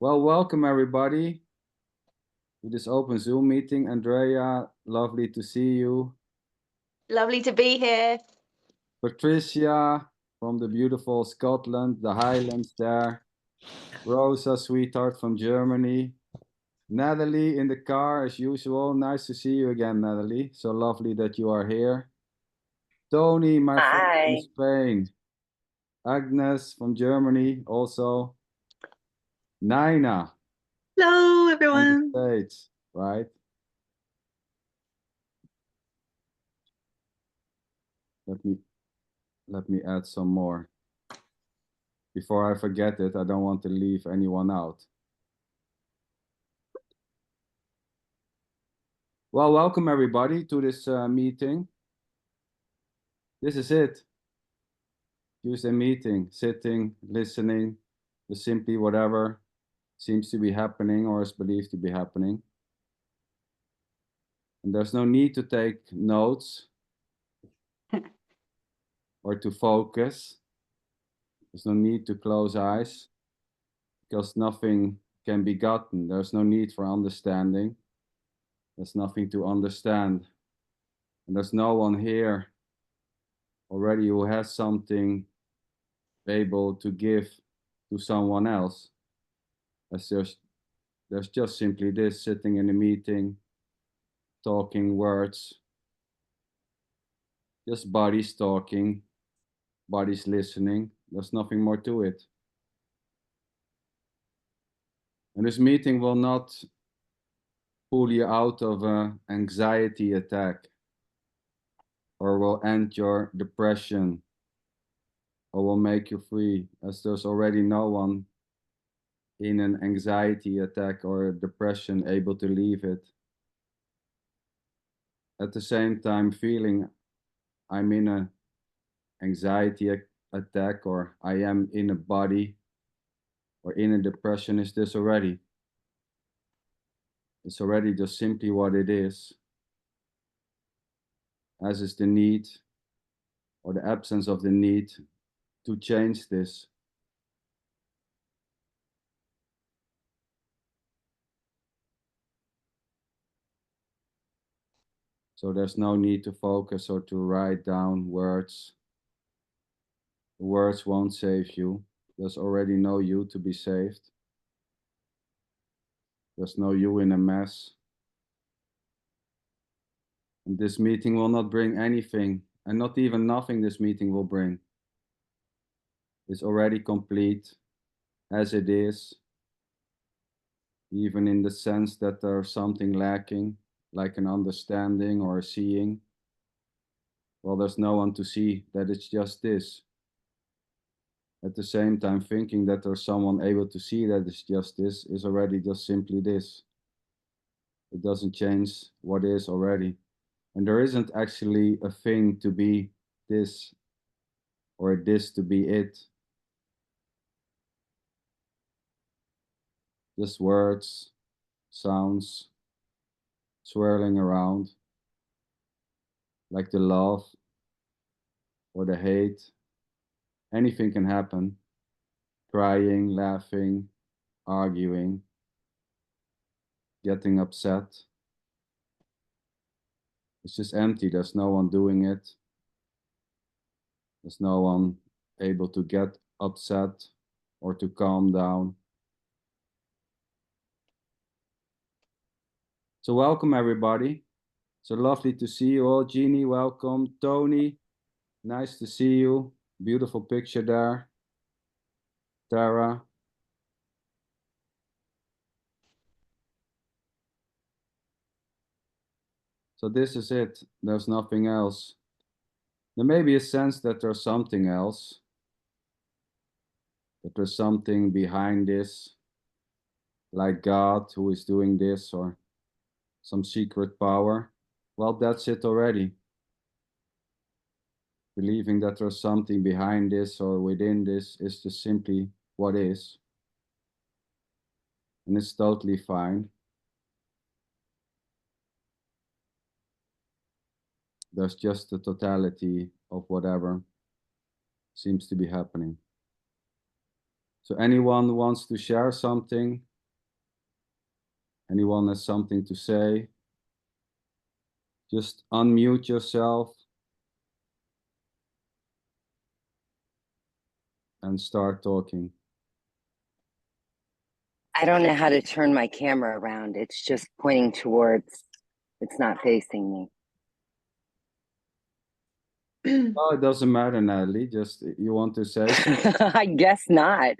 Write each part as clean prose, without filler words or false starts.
Well, welcome everybody to this open Zoom meeting. Andrea, lovely to see you. Lovely to be here. Patricia from the beautiful Scotland, the Highlands there. Rosa, sweetheart from Germany. Natalie in the car as usual. Nice to see you again, Natalie. So lovely that you are here. Tony, my friend from Spain. Agnes from Germany also. Nina. Hello, From the everyone. States, right? Let me add some more. Before I forget it, I don't want to leave anyone out. Well, welcome everybody to this meeting. This is it. Tuesday meeting, sitting, listening, just simply whatever seems to be happening or is believed to be happening. And there's no need to take notes or to focus. There's no need to close eyes because nothing can be gotten. There's no need for understanding. There's nothing to understand. And there's no one here already who has something able to give to someone else. As there's just simply this, sitting in a meeting, talking words, just bodies talking, bodies listening. There's nothing more to it. And this meeting will not pull you out of an anxiety attack or will end your depression or will make you free, as there's already no one in an anxiety attack or a depression able to leave it. At the same time, feeling I'm in an anxiety attack or I am in a body or in a depression is this already. It's already just simply what it is, as is the need or the absence of the need to change this. So there's no need to focus or to write down words. The words won't save you. There's already no you to be saved. There's no you in a mess. And this meeting will not bring anything, and not even nothing this meeting will bring. It's already complete as it is, even in the sense that there's something lacking, like an understanding or a seeing. Well, there's no one to see that it's just this. At the same time, thinking that there's someone able to see that it's just this is already just simply this. It doesn't change what is already. And there isn't actually a thing to be this or this to be it. Just words, sounds, swirling around, like the love or the hate. Anything can happen. Crying, laughing, arguing, getting upset. It's just empty. There's no one doing it. There's no one able to get upset or to calm down. So welcome everybody. So lovely to see you all. Jeannie, welcome. Tony, nice to see you. Beautiful picture there. Tara. So this is it. There's nothing else. There may be a sense that there's something else, that there's something behind this, like God who is doing this or some secret power. Well, that's it already. Believing that there's something behind this or within this is just simply what is. And it's totally fine. There's just the totality of whatever seems to be happening. So anyone who wants to share something Anyone has something to say? Just unmute yourself and start talking. I don't know how to turn my camera around. It's just pointing towards, it's not facing me. Oh, it doesn't matter, Natalie. Just you want to say something? I guess not.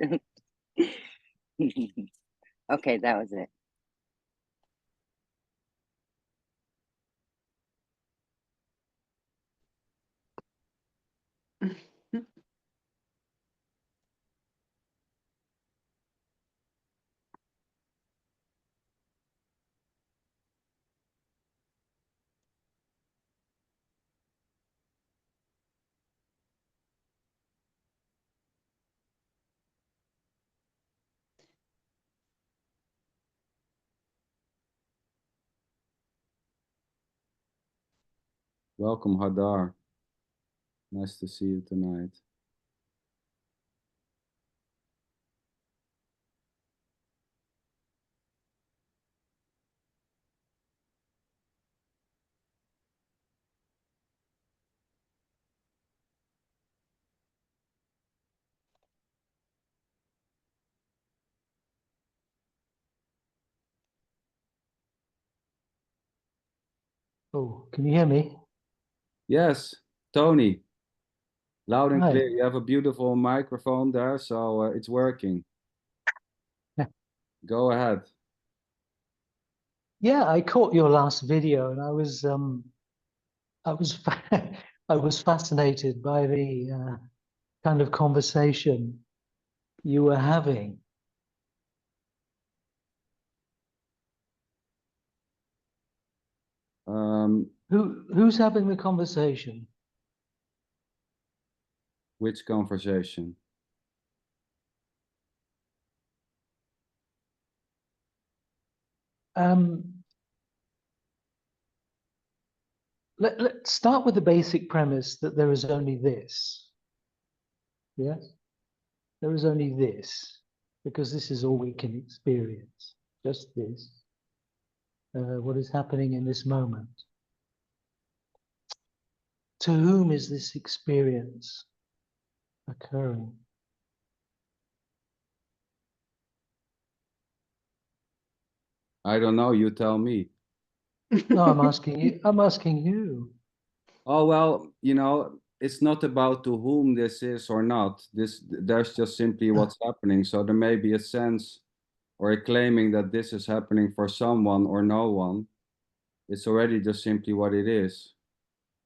Okay, that was it. Welcome, Hadar. Nice to see you tonight. Oh, can you hear me? Yes, Tony. Loud and Hi. clear. You have a beautiful microphone there, so it's working. Yeah. Go ahead. Yeah, I caught your last video, and I was I was fascinated by the kind of conversation you were having. Who's having the conversation? Which conversation? Let's start with the basic premise that there is only this. Yes, there is only this, because this is all we can experience. Just this. What is happening in this moment? To whom is this experience occurring? I don't know. You tell me. No, I'm asking you. I'm asking you. Oh, well, you know, it's not about to whom this is or not. There's just simply what's happening. So there may be a sense or a claiming that this is happening for someone or no one. It's already just simply what it is.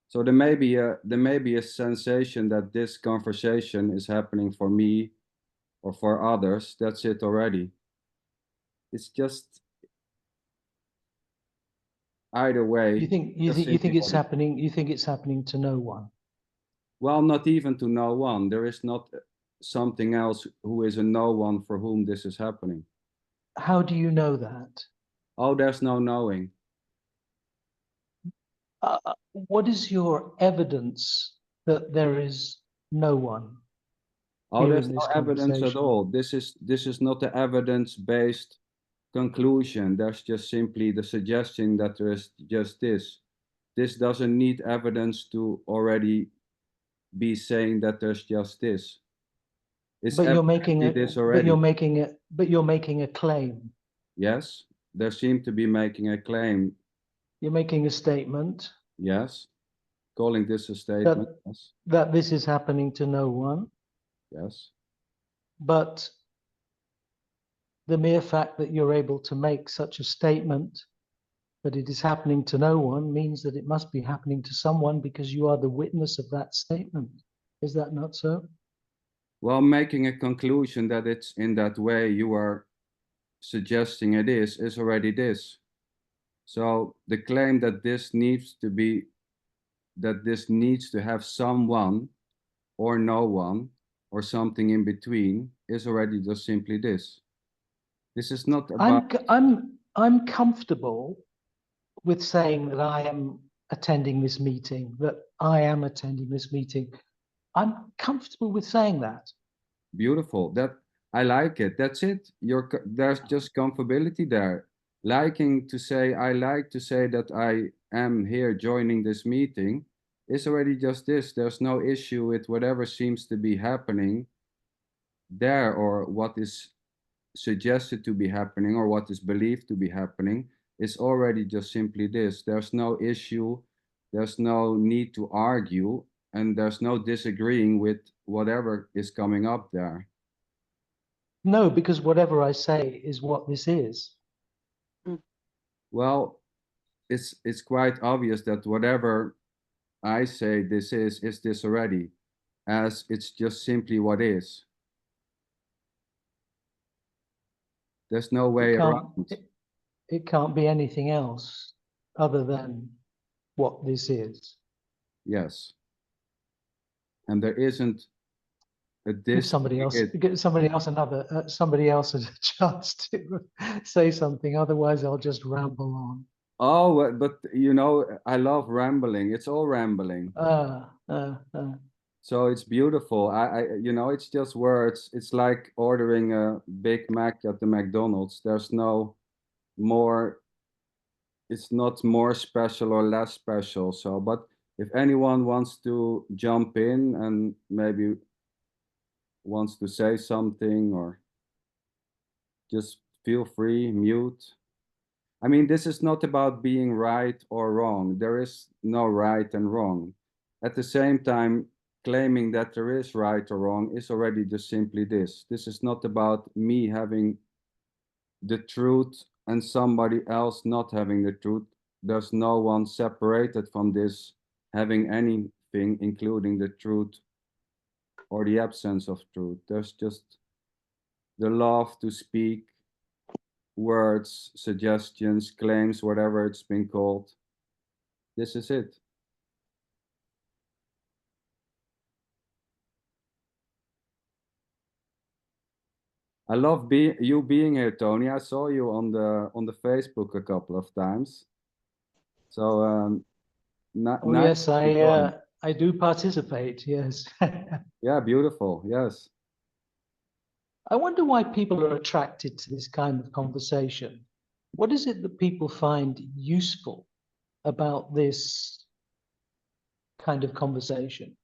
So there may be a sensation that this conversation is happening for me or for others. That's it already. It's just either way. You think it's happening? You think it's happening to no one? Well, not even to no one. There is not something else who is a no one for whom this is happening. How do you know that? Oh, there's no knowing. What is your evidence that there is no one? Oh, there's no evidence at all. This is not an evidence-based conclusion. There's just simply the suggestion that there is just this. This doesn't need evidence to already be saying that there's just this. It's but you're making a, this already. but you're making a claim. Yes, there seem to be making a claim. You're making a statement. Yes, calling this a statement. Yes. That this is happening to no one. Yes. But the mere fact that you're able to make such a statement that it is happening to no one means that it must be happening to someone, because you are the witness of that statement. Is that not so? Well, making a conclusion that it's in that way you are suggesting it is already this. So the claim that this needs to have someone or no one or something in between is already just simply this. This is not about... I'm comfortable with saying that I am attending this meeting, that I am attending this meeting. I'm comfortable with saying that. Beautiful. That I like it. That's it. There's just comfortability there. liking to say, I like to say that I am here joining this meeting, is already just this. There's no issue with whatever seems to be happening there, or what is suggested to be happening, or what is believed to be happening, is already just simply this. There's no issue, there's no need to argue, and there's no disagreeing with whatever is coming up there. No, because whatever I say is what this is. Well, it's quite obvious that whatever I say this is this already, as it's just simply what is. There's no way around. It can't be anything else other than what this is. Yes. And there isn't a Give somebody else a chance to say something. Otherwise, I'll just ramble on. Oh, but you know, I love rambling. It's all rambling. So it's beautiful. You know, it's just words. It's like ordering a Big Mac at the McDonald's. There's no more, it's not more special or less special. So, but if anyone wants to jump in and maybe wants to say something, or just feel free, mute. I mean, this is not about being right or wrong. There is no right and wrong. At the same time, claiming that there is right or wrong is already just simply this. This is not about me having the truth and somebody else not having the truth. There's no one separated from this having anything, including the truth or the absence of truth. There's just the love to speak words, suggestions, claims, whatever it's been called. This is it. I love you being here, Tony. I saw you on the Facebook a couple of times. So nice. Yes, I do participate. Yes. Yeah, beautiful. Yes. I wonder why people are attracted to this kind of conversation. What is it that people find useful about this kind of conversation?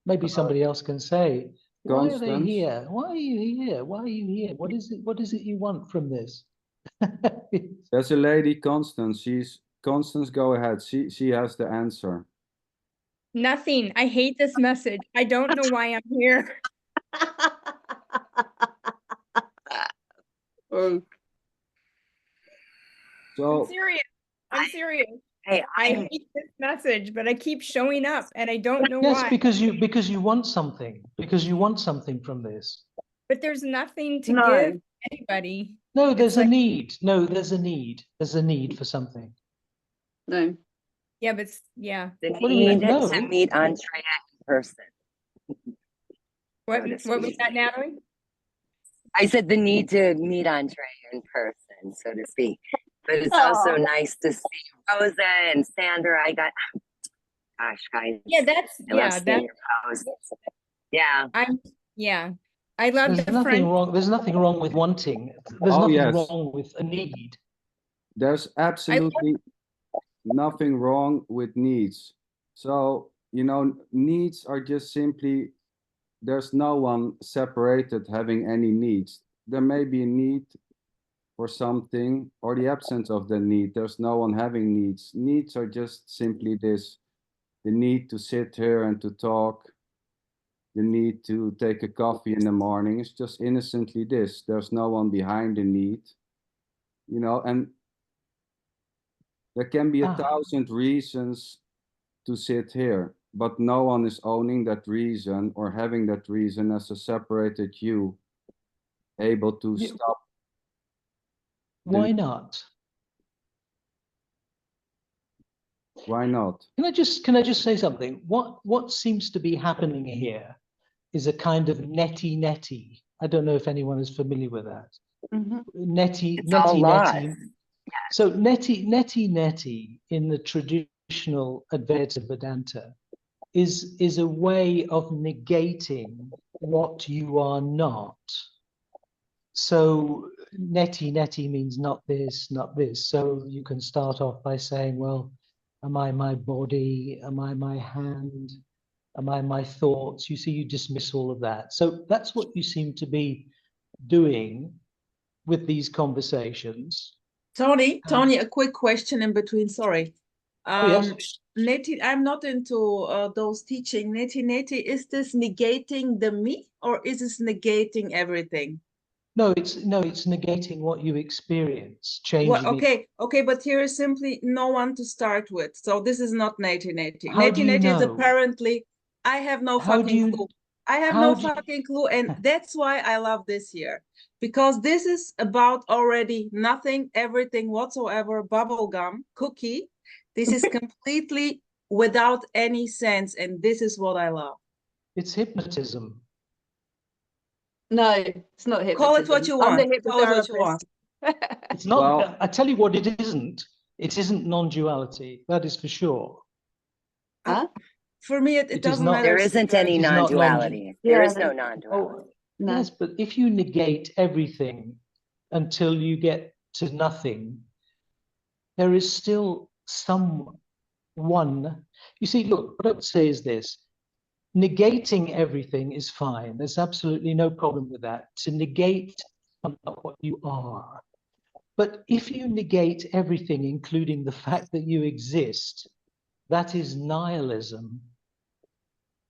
Maybe somebody else can say, why are they here? Why are you here? Why are you here? What is it you want from this? There's a lady, Constance. Constance, go ahead. She has the answer. Nothing. I hate this message. I don't know why I'm here. So I'm serious. I'm serious. Hey, I hate this message, but I keep showing up and I don't know yes, why. because you want something. Because you want something from this. But there's nothing to give anybody. No, there's a like, need. No, there's a need. There's a need for something. No. Yeah, but yeah. The What do you mean, need no? to meet Andrea in person. What was that, Natalie? I said the need to meet Andrea in person, so to speak. But it's also nice to see Rosa and Sander. Gosh, guys. Yeah, that's your posts. Yeah. I love There's the nothing friend. wrong. There's nothing wrong with wanting. There's nothing wrong with a need. There's absolutely nothing wrong with needs. So, you know, needs are just simply, there's no one separated having any needs. There may be a need for something or the absence of the need. There's no one having needs. Needs are just simply this: the need to sit here and to talk, the need to take a coffee in the morning. It's just innocently this. There's no one behind the need, you know, and there can be 1,000 reasons to sit here, but no one is owning that reason or having that reason as a separated you, able to stop. Why not? Why not? Can I just say something? What seems to be happening here is a kind of netty. I don't know if anyone is familiar with that. Netty. So netty in the traditional Advaita Vedanta is a way of negating what you are not. So neti means not this, not this. So you can start off by saying, well, am I my body? Am I my hand? Am I my thoughts? You see, you dismiss all of that. So that's what you seem to be doing with these conversations. Tony, a quick question in between. Sorry. Yes. Neti, I'm not into those teaching. Neti, is this negating the me, or is this negating everything? No, it's negating what you experience, changing What? Okay, but here is simply no one to start with. So this is not neti. How do you Neti is know? apparently, I have no How do fucking you- clue. I have how no do you- fucking clue, and that's why I love this here. Because this is about already nothing, everything whatsoever, bubblegum, cookie. This is completely without any sense, and this is what I love. It's hypnotism. No, it's not hypnotism. Call it what you I'm the want. Call it what you want. hypnotherapist. It's not. Well- I tell you what, it isn't. It isn't non-duality. That is for sure. Huh? For me, It it is doesn't not- matter. There isn't any It is not non-duality. Yeah, There is no there's- non-duality. Oh, No. yes, but if you negate everything until you get to nothing, there is still someone. You see, look, what I would say is this. Negating everything is fine. There's absolutely no problem with that. To negate what you are. But if you negate everything, including the fact that you exist, that is nihilism.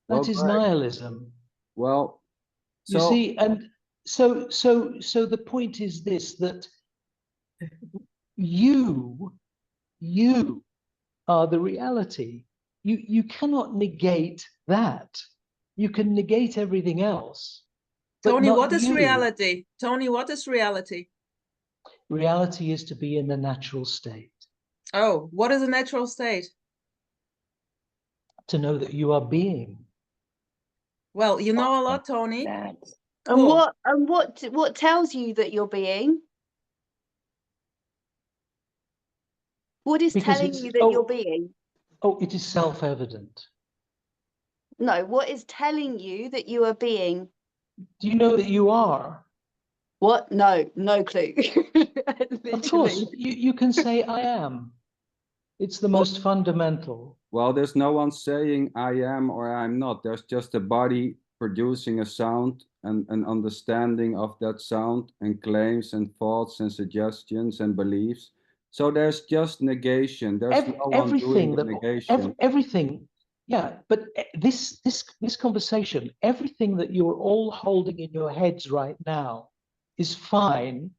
That Well, is Greg, nihilism. well, You so see, and so the point is this, that you are the reality. You cannot negate that. You can negate everything else. but Tony, not what is you. reality? Tony, what is reality? Reality is to be in the natural state, Oh, what is a natural state? to know that you are being. Well, you know a lot, Tony. That. Cool. And what tells you that you're being? What is Because telling it's- you that oh. you're being? Oh, it is self-evident. No, what is telling you that you are being? Do you know that you are? What? No clue. Of course, Literally. you can say I am. It's the most fundamental. well, there's no one saying I am or I'm not. There's just a body producing a sound and an understanding of that sound and claims and thoughts and suggestions and beliefs. So there's just negation. There's no one doing the negation. Everything. Yeah, but this conversation, everything that you're all holding in your heads right now is fine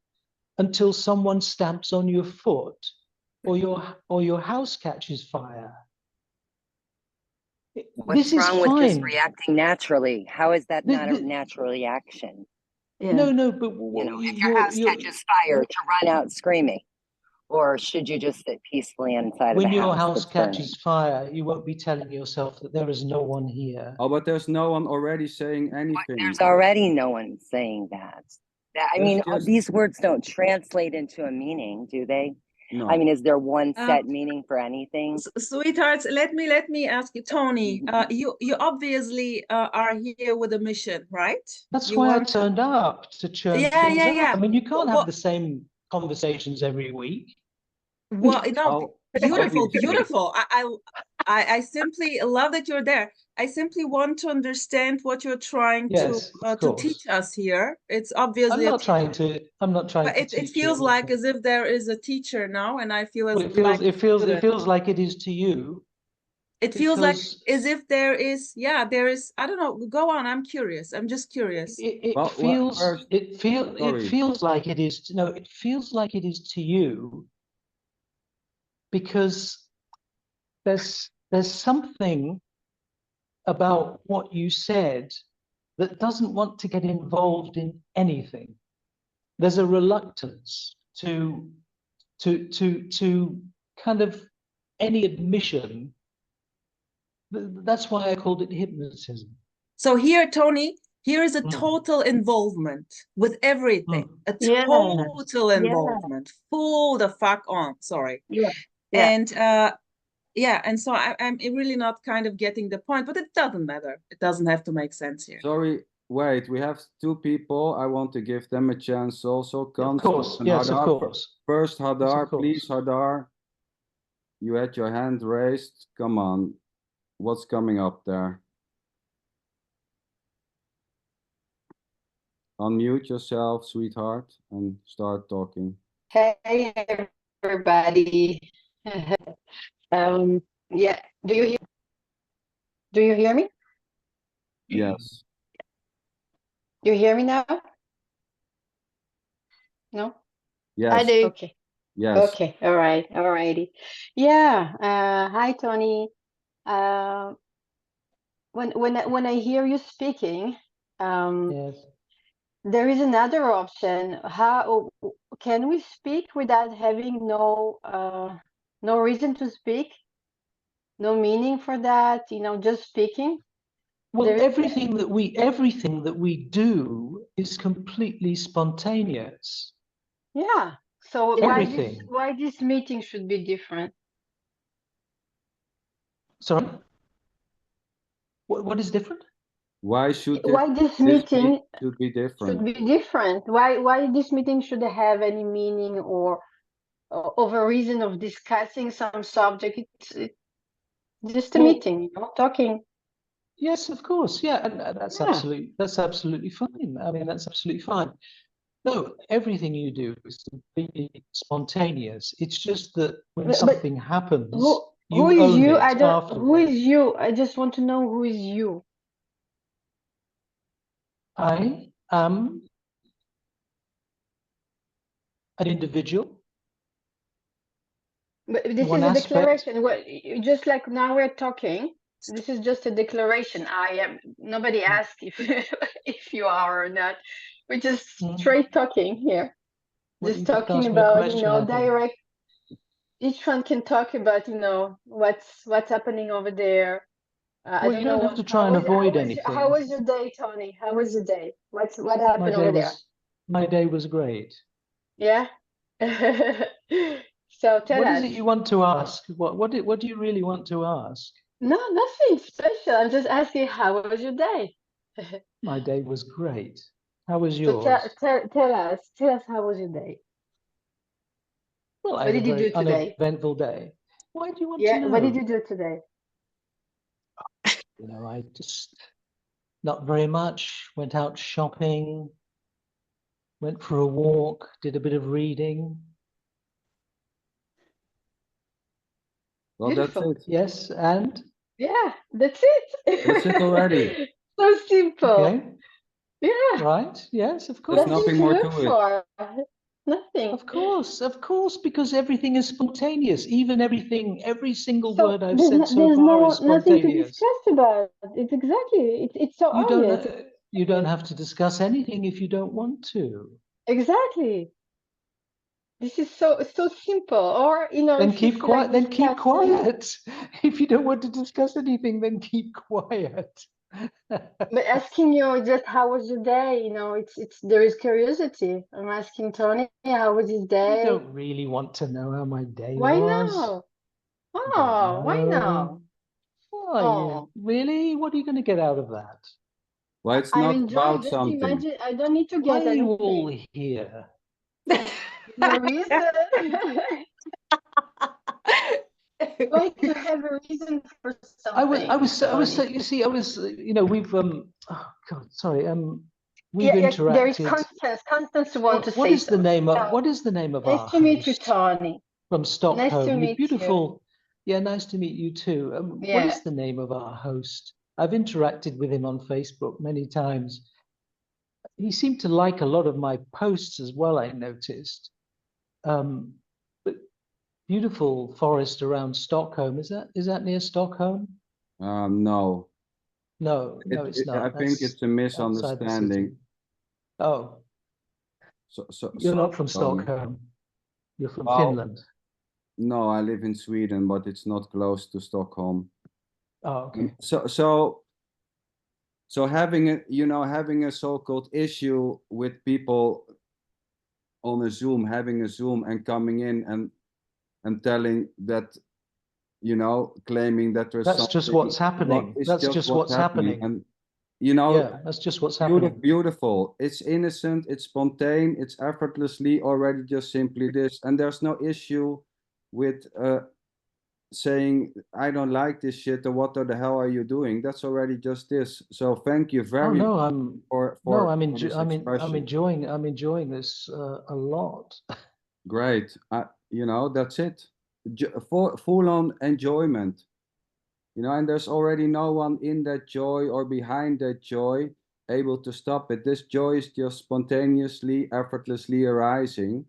until someone stamps on your foot or your house catches fire. What's This is wrong with just fine. reacting naturally? How is that The- not a the- natural reaction? Yeah. No, but You know, if your house catches fire, to run out screaming, or should you just sit peacefully inside when of a your house house that's burning? catches fire, you won't be telling yourself that there is no one here. Oh, but there's no one already saying But anything. there's already no one saying that. I There's mean, just- these words don't translate into a meaning, do they? No. I mean, is there one set meaning for anything? Sweethearts, let me ask you, Tony. You obviously are here with a mission, right? That's You why I want- turned up to churn Yeah, things yeah, up. yeah. I mean, you can't Well- have the same conversations every week. Well, no, Oh, beautiful, obviously. beautiful. I simply love that you're there. I simply want to understand what you're trying Yes, to of course. teach us here. It's I'm obviously not trying to. but to it teach feels you like anything. as if there is a teacher now, and I feel as Well, it feels like it is to you. it feels like because- as if there is, there is, I don't know, go on, I'm curious, I'm just curious. It Well, feels first- it sorry. feels like it is. No, it feels like it is to you because there's something about what you said that doesn't want to get involved in anything. There's a reluctance to kind of any admission. That's why I called it hypnotism. So here, Tony, here is a Mm. total involvement with everything, a Yeah. total involvement, full the fuck on, sorry. Yeah. Yeah. And so I'm really not kind of getting the point, but it doesn't matter. It doesn't have to make sense here. Sorry, wait, we have 2 people. I want to give them a chance also. Of Constance course, and yes, of Hadar. course. First, Hadar, course. please, Hadar. You had your hand raised. Come on. What's coming up there? Unmute yourself, sweetheart, and start talking. Hey everybody. Yeah, do you hear me? Yes. Do you hear me now? No? Yes. I do. Okay. Yes. Okay. All right. All righty. Yeah. Hi Tony. When I hear you speaking, Yes. there is another option. How can we speak without having no reason to speak? No meaning for that, just speaking? Well, There- everything that we do is completely spontaneous. Yeah. So Everything. why this meeting should be different? Sorry? What is different? Why should Why this this meeting should be different? should be different? Why this meeting should have any meaning or of a reason of discussing some subject? It's just a Well- meeting, talking. Yes, of course. Yeah, and that's Yeah. absolutely fine. I mean, that's absolutely fine. No, everything you do is completely spontaneous. It's just that when But something happens, Who is own you? it I don't. Who afterwards. is you? I just want to know who is you. I am an individual. But this One is a aspect. declaration. Just like now we're talking. This is just a declaration. I am. Nobody asked if if you are or not. We're just straight talking here. Well, Just you just talking asked me a about question, I think. direct. Each one can talk about what's happening over there. I Well, don't you know don't have to try and avoid anything. How was your day, Tony? How was your day? What happened over there? My day was great. Yeah. So tell What us. is it you want to ask? What do you really want to ask? No, nothing special. I'm just asking, how was your day? My day was great. How was So yours? tell us how was your day? Well, I What had a did you very do today? uneventful day. Why do you want to Yeah, know? what did you do today? You know, I just not very much. Went out shopping, went for a walk, did a bit of reading. Well, Beautiful. that's it. Yes, and Yeah, that's it. That's it already. So simple. okay, Yeah, right? Yes, of There's course. nothing more to it. for. Nothing. Of course, because everything is spontaneous. Even every single So word I've there's said so there's far is nothing to spontaneous. discuss about. It's exactly. It's so You obvious. don't have to discuss anything if you don't want to. Exactly. This is so simple. Or Then if you keep feel like quiet. Then keep discussing, quiet. If you don't want to discuss anything, then keep quiet. but asking you just how was your day? It's there is curiosity. I'm asking Tony how was his I day. don't really want to know how my day Why was. now? I don't Oh, why know. now? Why, Oh. really? What are you going to get out of that? Well, it's I'm not enjoying. about Just something. imagine. I don't need to Why get are you anything. all here? No reason. Like to have a reason for something. You see, we've oh God, sorry, we've Yeah, there is interacted. Constance want to What say is the name of something. what is the name of Nice our to meet you, host Tony. from Stockholm? to You meet you. beautiful. Yeah, nice to meet you too. What Yeah. is the name of our host? I've interacted with him on Facebook many times. He seemed to like a lot of my posts as well, I noticed. But beautiful forest around Stockholm. Is that near Stockholm? No. No, it's not. I think That's it's a outside the city. misunderstanding. Oh, So you're not from Stockholm. You're from Well, Finland. No, I live in Sweden, but it's not close to Stockholm. Oh, okay. So having a so-called issue with people on a Zoom, having a Zoom and coming in and telling that, claiming that there's That's just something what's happening. it's That's just what's happening. And you know, Yeah, that's just what's happening. beautiful. It's innocent, it's spontaneous, it's effortlessly already just simply this. And there's no issue with saying, I don't like this shit, or what the hell are you doing? That's already just this. So thank you very Oh no, much for this expression. I'm enjoying this a lot. Great. You know, that's it. Full on enjoyment. You know, and there's already no one in that joy or behind that joy able to stop it. This joy is just spontaneously, effortlessly arising.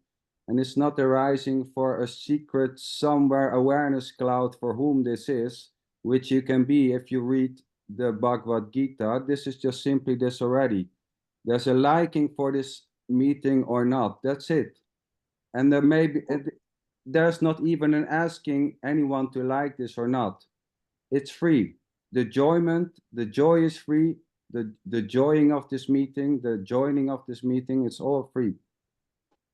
And it's not arising for a secret somewhere awareness cloud for whom this is, which you can be if you read the Bhagavad Gita. This is just simply this already. There's a liking for this meeting or not. That's it. And there may be, there's not even an asking anyone to like this or not. It's free. The joy is free. The joining of this meeting, the joining of this meeting, it's all free.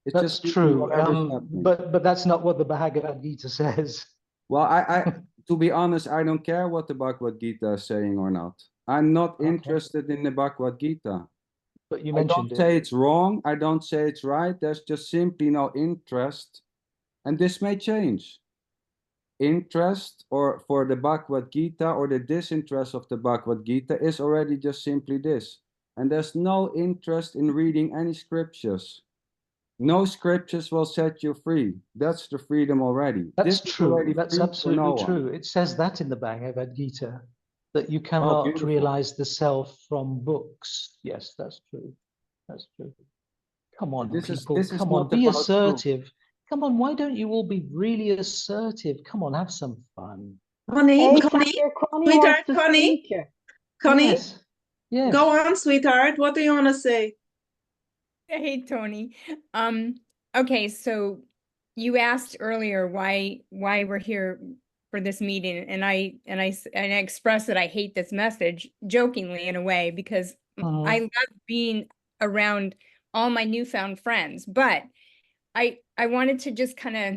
It's That's just true. happening. But that's not what the Bhagavad Gita says. Well, I to be honest, I don't care what the Bhagavad Gita is saying or not. I'm not interested in the Bhagavad Gita. But you I mentioned don't say it's wrong. I don't say it's right. There's just simply no interest. And this may change. Interest or for the Bhagavad Gita or the disinterest of the Bhagavad Gita is already just simply this. And there's no interest in reading any scriptures. No scriptures will set you free. That's the freedom already. That's This is true. already That's free for absolutely no one. true. It says that in the Bhagavad Gita, that you cannot beautiful. realize the self from books. Yes, that's true. That's true. Come on, This is people. Come on, not be about assertive. Come on, why don't you all be really assertive? Come on, have some fun. Connie, Hey, Connie, Dr. Connie sweetheart, wants to Connie, speak. Connie, Yes. Yes. go on, sweetheart. What do you want to say? Hey, Tony. Okay, so you asked earlier why we're here for this meeting, and I expressed that I hate this message jokingly in a way because I love being around all my newfound friends, but I wanted to just kind of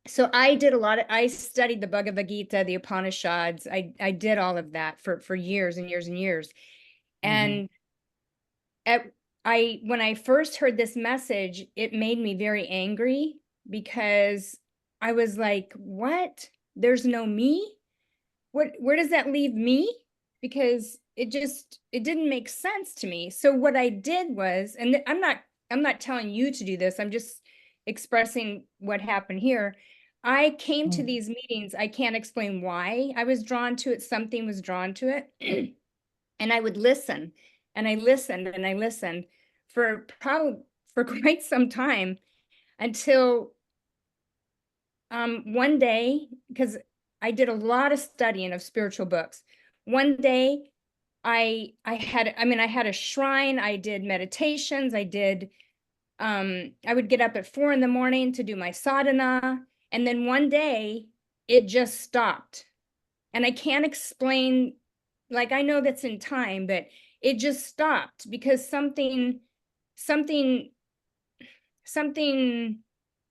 so I studied the Bhagavad Gita, the Upanishads. I did all of that for years and years and years. And when I first heard this message, it made me very angry because I was like, what? There's no me? Where does that leave me? Because it didn't make sense to me. So what I did was, and I'm not telling you to do this, I'm just expressing what happened here. I came to these meetings, I can't explain why I was drawn to it, something was drawn to it. And I would listen, and I listened, and I listened for quite some time until one day, because I did a lot of studying of spiritual books. One day I had a shrine, I did meditations, I would get up at 4 a.m. to do my sadhana. And then one day it just stopped. And I can't explain, like, I know that's in time, but it just stopped because something,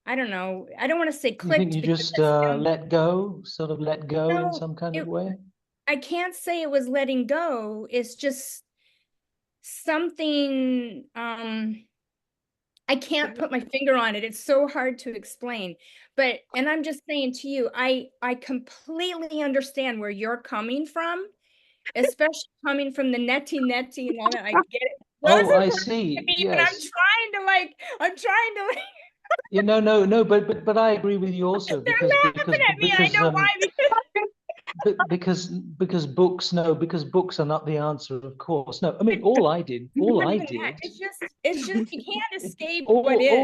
I don't know. I don't want to say You clicked. think you just let go, sort of let go in some kind of way? I can't say it was letting go. It's just something, I can't put my finger on it. It's so hard to explain. But, and I'm just saying to you, I completely understand where you're coming from, especially coming from the neti and all that. I get it. Oh, I see. Yes. But I'm trying to Yeah, no, but I agree with you also because I know why, because books are not the answer, of course. No, I mean all I did it's just you can't escape what is.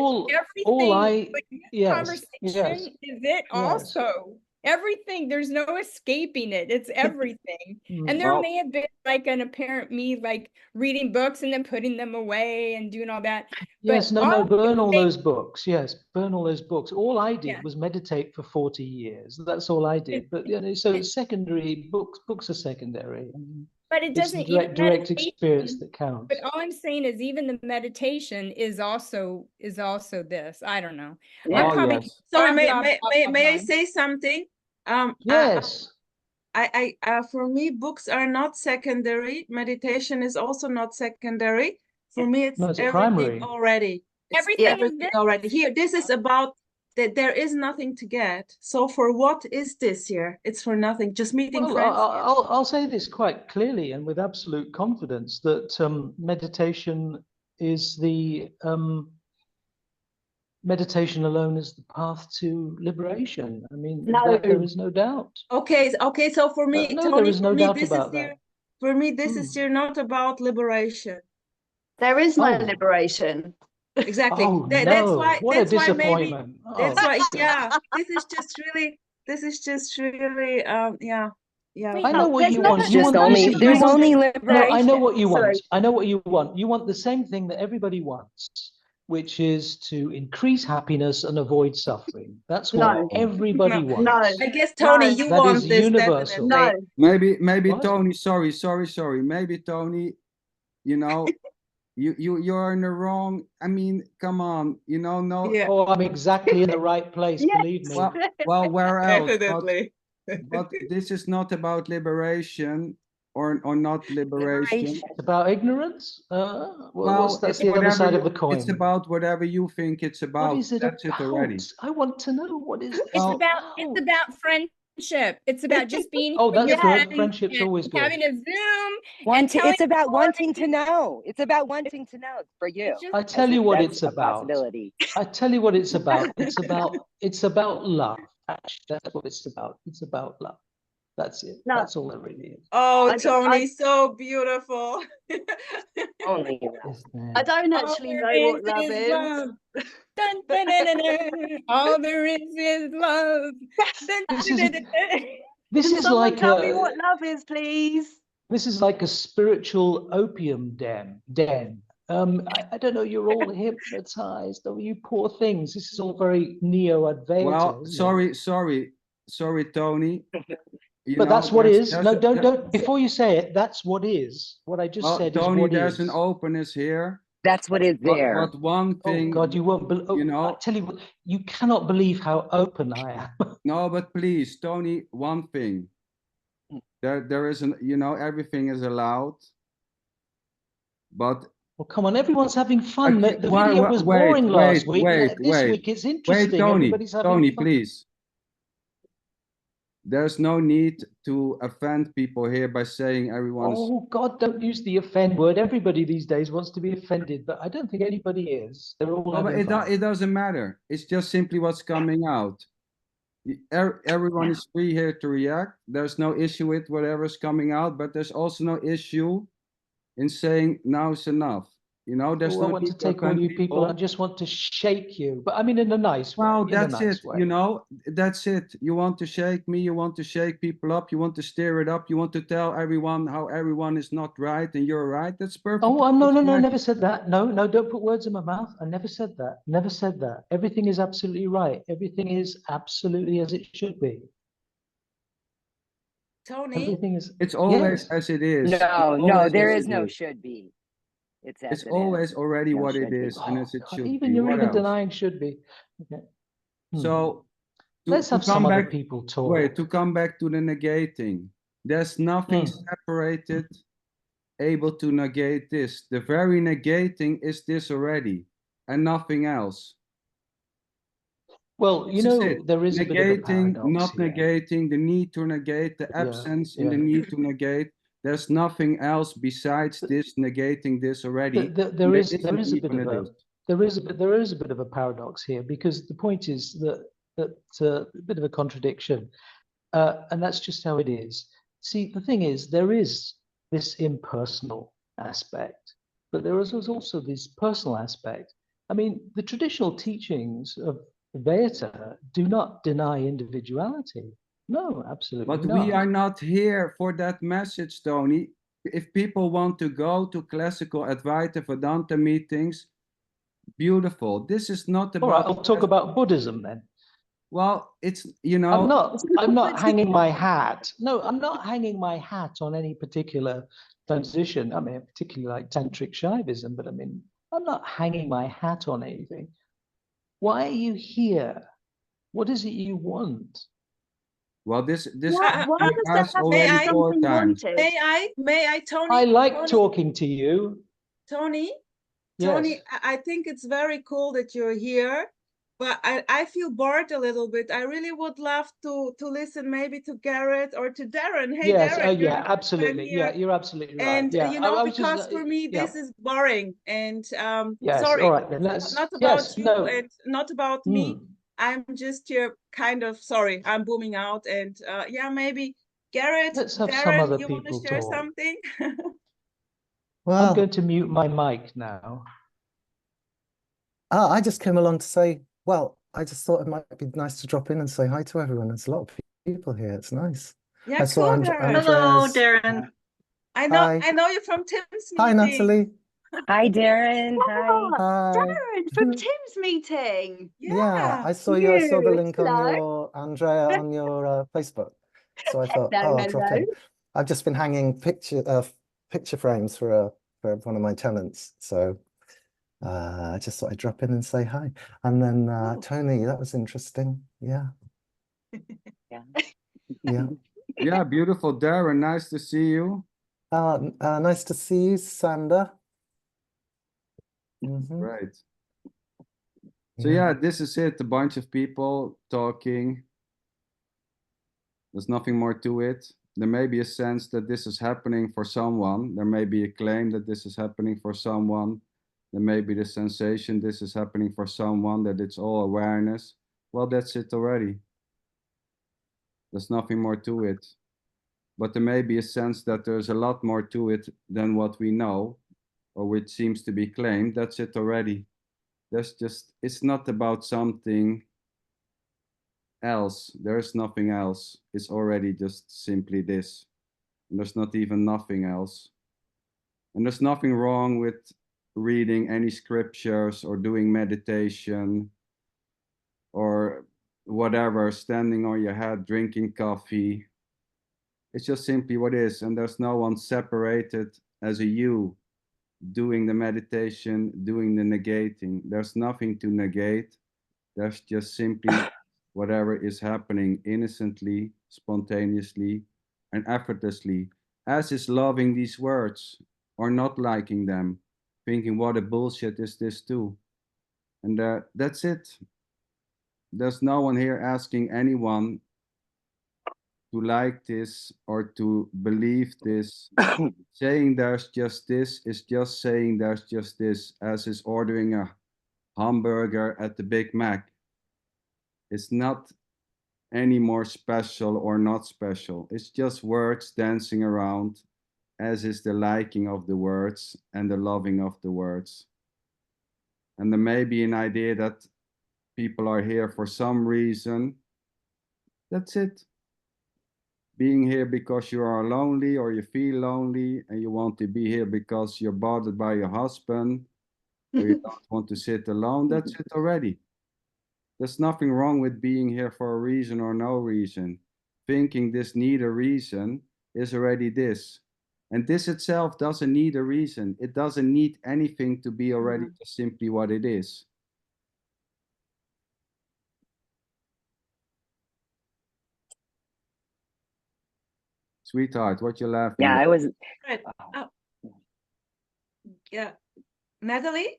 Conversation is it also. Everything, there's no escaping it. It's everything. And there may have been like an apparent me like reading books and then putting them away and doing all that. Yes, no, burn all those books. Yes, burn all those books. All I did was meditate for 40 years. That's all I did. But so secondary books are secondary. But it doesn't direct experience that counts. But all I'm saying is even the meditation is also this. I don't know. Yes. Sorry, may I say something? Yes. For me, books are not secondary. Meditation is also not secondary. For me, it's No, it's everything primary. already. It's Everything is everything this. already. Here, this is about that there is nothing to get. So for what is this here? It's for nothing. Just meeting Well, friends. I'll say this quite clearly and with absolute confidence that meditation is the meditation alone is the path to liberation. I mean, No. there is no doubt. Okay, okay. So for me, No, Tony, there is for no me, doubt this about is here. that. For me, this is here not about liberation. There is no Oh. liberation. Exactly. Oh That's no! why. What a That's why maybe. disappointment. That's Oh, why. God. Yeah. This is just really. This is just really. Yeah. Yeah. Wait, I know what there's you no- want. It's You just want only, you there's want- only No, liberation. I know what you want. Sorry. I know what you want. You want the same thing that everybody wants, which is to increase happiness and avoid suffering. That's what No. everybody No. wants. No. I guess Tony, No. you That want is this universal. definitely. No. Maybe What? Tony, sorry. Maybe Tony, you know, you're in the wrong. I mean, come on, no. Yeah. Oh, I'm exactly in the right place, Yes. believe me. Well, where else? Definitely. But this is not about liberation or not liberation. Liberation. It's about ignorance. Well, That's it's the other whatever side of you- the coin. It's about whatever you think it's What about. is it That's it already. about? I want to know what is this Well- It's about friendship. It's about just being Oh, that's with good. friends Friendship's and always good. having a Zoom. It's about stories. wanting to know. It's about wanting to know for you. It's just- I tell you what That's it's a about. possibility. I tell you what it's about. It's about love. Actually, that's what it's about. It's about love. That's it. No. That's all it really is. Oh, I don't- Tony, so beautiful. Only that. Isn't I it? don't All actually there know what love is is. love. Dun, dun, dun, dun, dun. All there is love. Dun, This dun, is- dun, dun, dun. This Can is someone like tell me a what love is, please? this is like a spiritual opium den. I don't know. You're all hypnotized. Oh, you poor things. This is all very neo-Advaita. Well, isn't it? sorry, Tony. But that's what there's- is. No, there's- don't. Before you say it, that's what is. What I just Well, said Tony, is what there's is. an openness here. That's what is there. But one Oh thing, God, you won't. I know. tell you what, you cannot believe how open I am. No, but please, Tony, one thing. There is everything is allowed. But Well, come on, everyone's having fun. Okay, The why- video why- was wait, boring last wait, week. wait, This wait. week it's wait, interesting. Tony, Everybody's having Tony, fun. please. There's no need to offend people here by saying everyone's. Oh God, don't use the offend word. Everybody these days wants to be offended, but I don't think anybody is. They're all No, but having fun. it doesn't matter. It's just simply what's coming out. Everyone is free here to react. There's no issue with whatever's coming out, but there's also no issue in saying now is enough. There's Oh, I no want to need take all offend you people. I just want to shake you, but I mean in a nice way. Well, in a that's nice it. way. That's it. You want to shake me. You want to shake people up. You want to stir it up. You want to tell everyone how everyone is not right and you're right. That's perfect. Oh, no, I never said that. No, don't put words in my mouth. I never said that. Never said that. Everything is absolutely right. Everything is absolutely as it should be. Tony, Everything is. It's always Yes. as it is. It's No, always there as is it no should be. It's as It's it is. always already No what it should be. is and Oh, as it God, should even be. you're What even else? denying should be. Okay. So Let's have some other people talk. Wait, to come back to the negating. There's nothing Hmm. separated able to negate this. The very negating is this already and nothing else. Well, This is it. there is a bit of a Negating, paradox not here. negating, the need to negate, the absence in the need to negate. There's nothing else besides this negating this already. There is a isn't bit even of a a this. there is a bit of a paradox here, because the point is that a bit of a contradiction, and that's just how it is. See, the thing is, there is this impersonal aspect, but there is also this personal aspect. I mean, the traditional teachings of Veda do not deny individuality. No, absolutely But not. we are not here for that message, Tony. If people want to go to classical Advaita Vedanta meetings, beautiful. This is not All right, about. I'll talk about Buddhism then. Well, it's I'm not hanging my hat. No, I'm not hanging my hat on any particular transition. I mean, particularly like tantric Shaivism, but I mean, I'm not hanging my hat on anything. Why are you here? What is it you want? Well, this Why Uh, does you there asked have to may be already I- 4 something times. wanted? may I, Tony? I like Tony, talking to you. Tony, Yes. Tony, I think it's very cool that you're here, but I feel bored a little bit. I really would love to listen maybe to Garrett or to Darren. Hey, Yes. Darren, Yeah. I'm Absolutely. here. Yeah. You're absolutely right. And Yeah. you know, I was because just, for me yeah. this is boring. And Yes. sorry, All right. Then let's. not about Yes. you No. and not about me. Mm. I'm just here kind of sorry. I'm booming out, and yeah, maybe Garrett, Let's have some Darren, other you want to people share talk. something? I'm going Well, to mute my mic now. I just came along to say, well, I just thought it might be nice to drop in and say hi to everyone. There's a lot of people here. It's nice. Yeah, I saw cool, Darren. Hello, Andrea's. Darren. Hi. I know you from Tim's Hi, meeting. Natalie. Hi, Darren. Hi. Oh, Hi. Darren from Tim's meeting. Yeah, I saw the Cute. link on Hello. your Andrea on your Facebook. So I thought, Hello, oh, I'll drop hello. in. I've just been hanging picture frames for one of my tenants. So I just thought I'd drop in and say hi. And then Cool. Tony, that was interesting. Yeah. Yeah. Yeah. Yeah, beautiful Darren, nice to see you. Nice to see you, Sander. Mhm. Right. So yeah, this is it, a bunch of people talking. There's nothing more to it. There may be a sense that this is happening for someone. There may be a claim that this is happening for someone. There may be the sensation this is happening for someone, that it's all awareness. Well, that's it already. There's nothing more to it. But there may be a sense that there's a lot more to it than what we know, or which seems to be claimed. That's it already. There's just, it's not about something else. There's nothing else. It's already just simply this. And there's not even nothing else. And there's nothing wrong with reading any scriptures or doing meditation or whatever, standing on your head, drinking coffee. It's just simply what is. And there's no one separated as a you doing the meditation, doing the negating. There's nothing to negate. There's just simply whatever is happening innocently, spontaneously, and effortlessly, as is loving these words or not liking them, thinking what a bullshit is this too. And that's it. There's no one here asking anyone to like this or to believe this. Saying there's just this is just saying there's just this, as is ordering a hamburger at the Big Mac. It's not any more special or not special. It's just words dancing around, as is the liking of the words and the loving of the words. And there may be an idea that people are here for some reason. That's it. Being here because you are lonely or you feel lonely and you want to be here because you're bothered by your husband or you don't want to sit alone. That's it already. There's nothing wrong with being here for a reason or no reason. Thinking this need a reason is already this. And this itself doesn't need a reason. It doesn't need anything to be already just simply what it is. Sweetheart, what you laughing Yeah, at? I was. Right. Yeah, Natalie.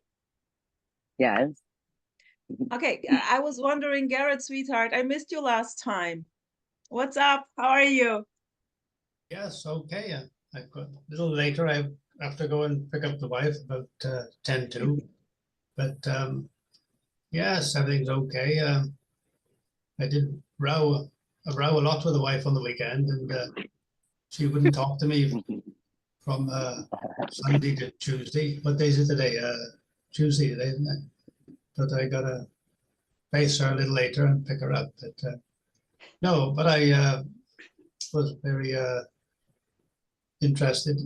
Yes. Okay, I was wondering, Garrett, sweetheart, I missed you last time. What's up? How are you? Yes, okay. I got a little later. I have to go and pick up the wife about 10 to. But yes, everything's okay. I did row a lot with the wife on the weekend, and she wouldn't talk to me from Sunday to Tuesday. What day is it today? Tuesday today, isn't it? But I gotta face her a little later and pick her up. But no, but I was very interested.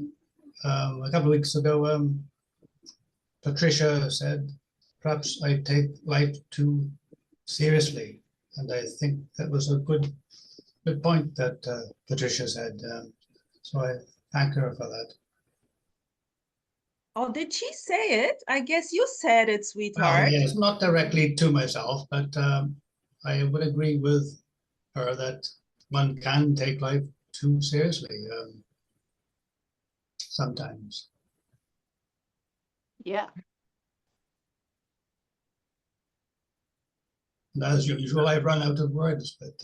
A couple of weeks ago, Patricia said, perhaps I take life too seriously. And I think that was a good point that Patricia said. So I thank her for that. Oh, did she say it? I guess you said it, Well, sweetheart. yes, not directly to myself, but I would agree with her that one can take life too seriously sometimes. Yeah. And as usual, I've run out of words, but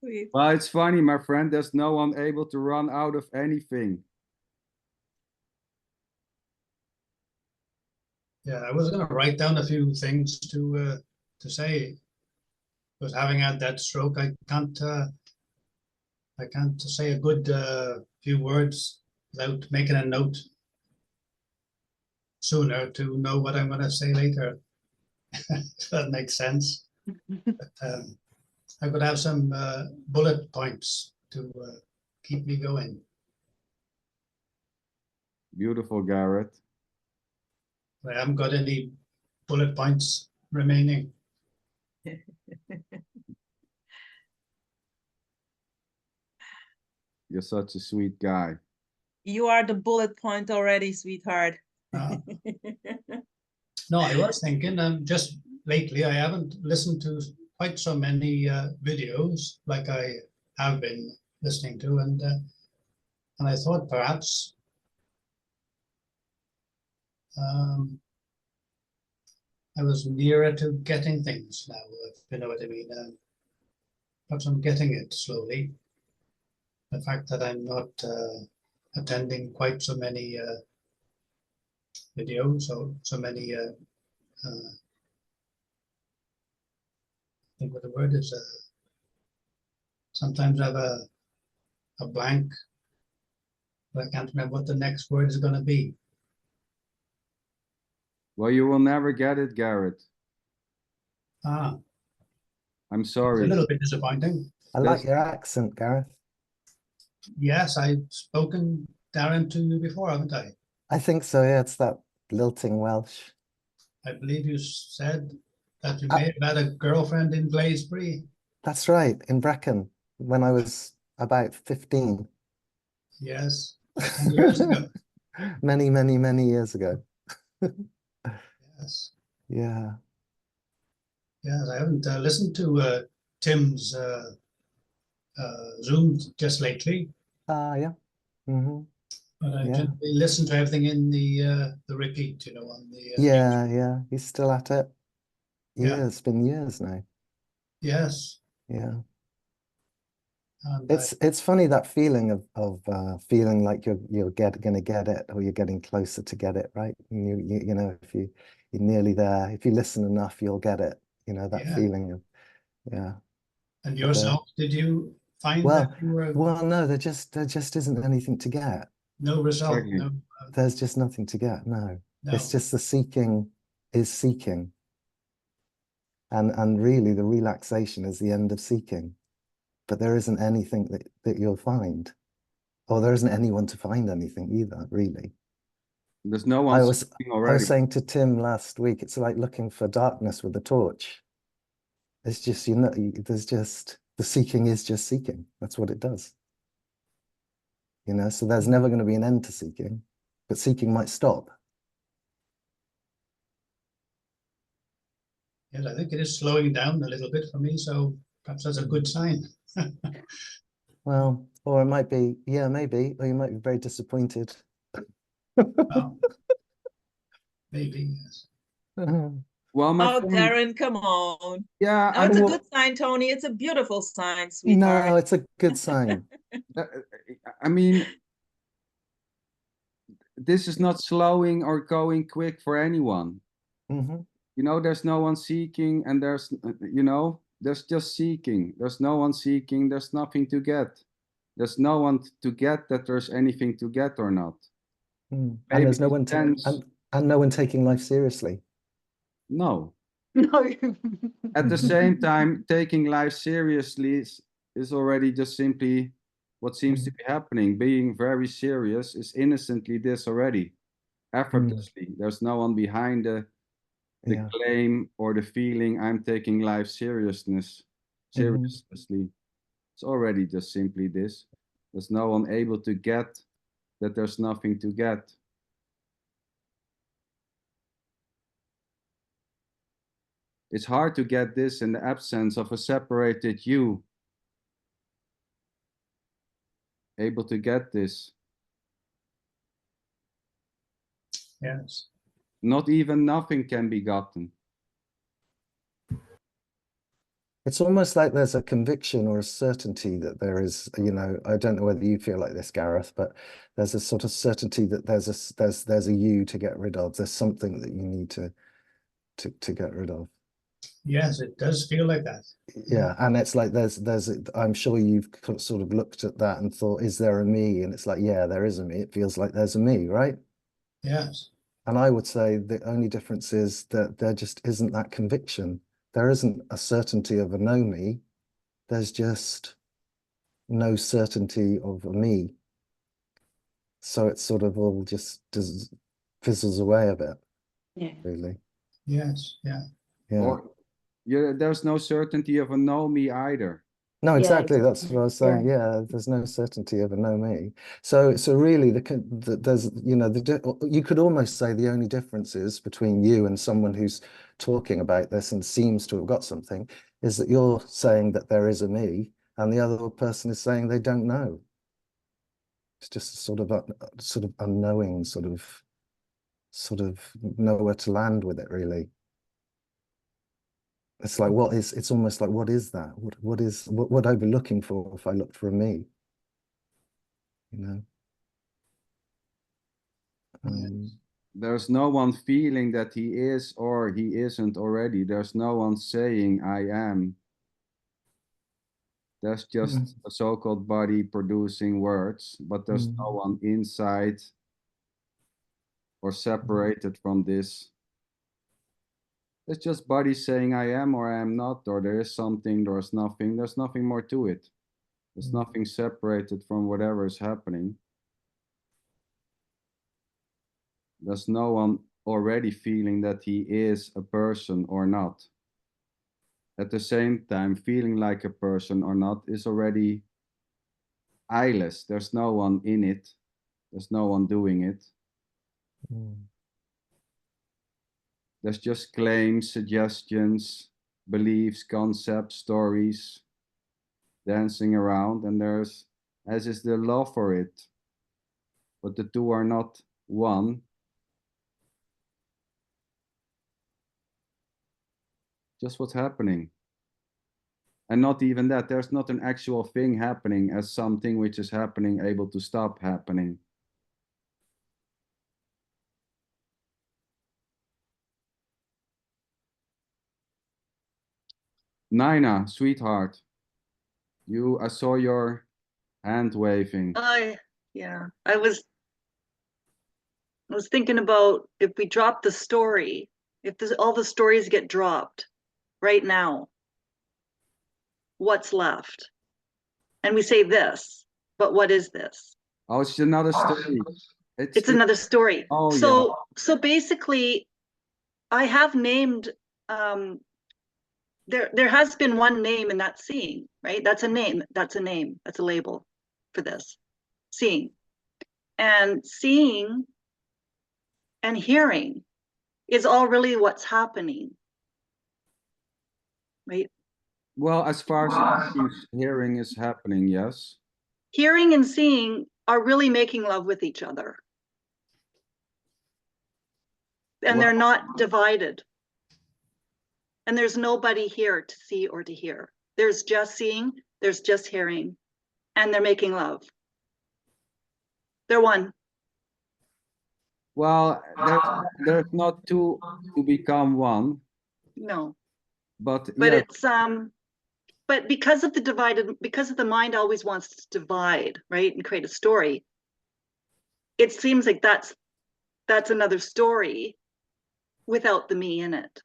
Sweet. Well, it's funny, my friend. There's no one able to run out of anything. yeah, I was going to write down a few things to say. Because having had that stroke, I can't say a good few words without making a note sooner to know what I'm going to say later. If that makes sense. But, I could have some bullet points to keep me going. Beautiful, Garrett. I haven't got any bullet points remaining. You're such a sweet guy. You are the bullet point already, sweetheart. No, I was thinking, just lately I haven't listened to quite so many videos like I have been listening to, and I thought perhaps I was nearer to getting things now, if you know what I mean. Perhaps I'm getting it slowly. The fact that I'm not attending quite so many videos or so many, I think what the word is, sometimes I have a blank, but I can't remember what the next word is going to be. Well, you will never get it, Garrett. Ah, I'm it's a sorry. little bit disappointing. I like your accent, Gareth. Yes, I've spoken Darren to you before, haven't I? I think so, yeah, it's that lilting Welsh. I believe you said that you may have had a girlfriend in Glazebury. That's right, in Brecon, when I was about 15. Yes, 10 years ago. Many, many, many years ago. Yes, Yeah. yes. I haven't listened to Tim's Zoom just lately, Yeah. Mm-hmm. but I Yeah. generally listen to everything in the repeat, you know, on the Yeah, yeah. He's still at it. Yeah. Yeah, it's been years now. Yes. Yeah. And It's funny, that feeling of feeling like you're gonna get it, or you're getting closer to get it, right? And you know, if you're nearly there, if you listen enough, you'll get it. You know, that Yeah. feeling of, yeah. And yourself, did you find Well, that you were no, there just isn't anything to get. no result? Exactly. No, There's just nothing to get. No, no. it's just the seeking is seeking, and really the relaxation is the end of seeking. But there isn't anything that you'll find, or there isn't anyone to find anything either, really. There's no one seeking I already. was saying to Tim last week, it's like looking for darkness with a torch. It's just, there's just, the seeking is just seeking. That's what it does. You know, so there's never going to be an end to seeking, but seeking might stop. Yes, I think it is slowing down a little bit for me, so perhaps that's a good sign. Well, or it might be, yeah, maybe, or you might be very disappointed. Well, maybe, yes. Well, my Oh, friend, Darren, come on. yeah, No, it's a good sign, Tony. It's a beautiful sign, sweetheart. No, it's a good sign. I mean, this is not slowing or going quick for anyone. Mm-hmm. You know, there's no one seeking, and there's, you know, there's just seeking. There's no one seeking. There's nothing to get. There's no one to get that there's anything to get or not. And Maybe there's no it one depends. and no one taking life seriously. No. No. At the same time, taking life seriously is already just simply what seems to be happening. Being very serious is innocently this already, effortlessly. There's no one behind the Yeah. claim or the feeling I'm taking life seriously. It's already just simply this. There's no one able to get that there's nothing to get. It's hard to get this in the absence of a separated you able to get this. Yes. Not even nothing can be gotten. It's almost like there's a conviction or a certainty that there is, you know, I don't know whether you feel like this, Gareth, but there's a sort of certainty that there's a you to get rid of. There's something that you need to get rid of. Yes, it does feel like that. Yeah, and it's like I'm sure you've sort of looked at that and thought, is there a me? And it's like, yeah, there is a me. It feels like there's a me, right? Yes. And I would say the only difference is that there just isn't that conviction. There isn't a certainty of a no me. There's just no certainty of a me. So it's sort of all just fizzles away a bit. Yeah. Really. Yes. Yeah. Yeah. Or there's no certainty of a no me either. No, Yeah, exactly. That's what I was saying. Yeah. Yeah, there's no certainty of a no me. So really, there's, you know, you could almost say the only difference is between you and someone who's talking about this and seems to have got something is that you're saying that there is a me, and the other person is saying they don't know. It's just a sort of unknowing, sort of nowhere to land with it, really. It's like, it's almost like, what is that? What I'd be looking for if I looked for a me, you know? There's no one feeling that he is or he isn't already. There's no one saying I am. There's just a so-called body producing words, but there's no one inside or separated from this. It's just body saying I am or I am not, or there is something, there's nothing more to it. There's nothing separated from whatever is happening. There's no one already feeling that he is a person or not. At the same time, feeling like a person or not is already eyeless. There's no one in it. There's no one doing it. There's just claims, suggestions, beliefs, concepts, stories, dancing around, and there's, as is the love for it. But the two are not one. Just what's happening. And not even that, there's not an actual thing happening as something which is happening, able to stop happening. Nina, sweetheart, I saw your hand waving. I was thinking about if we drop the story, if all the stories get dropped right now, what's left? And we say this, but what is this? Oh, it's another story. It's another story. Oh, so basically, I have named, there has been one name in that seeing, right? That's a name, that's a label for this, seeing. And seeing and hearing is all really what's happening, right? Well, as far as hearing is happening, yes. Hearing and seeing are really making love with each other. And they're not divided. And there's nobody here to see or to hear. There's just seeing, there's just hearing, and they're making love. They're one. Well, there's not two to become one. No. But yeah. It's but because of the mind always wants to divide, right, and create a story, it seems like that's another story without the me in it.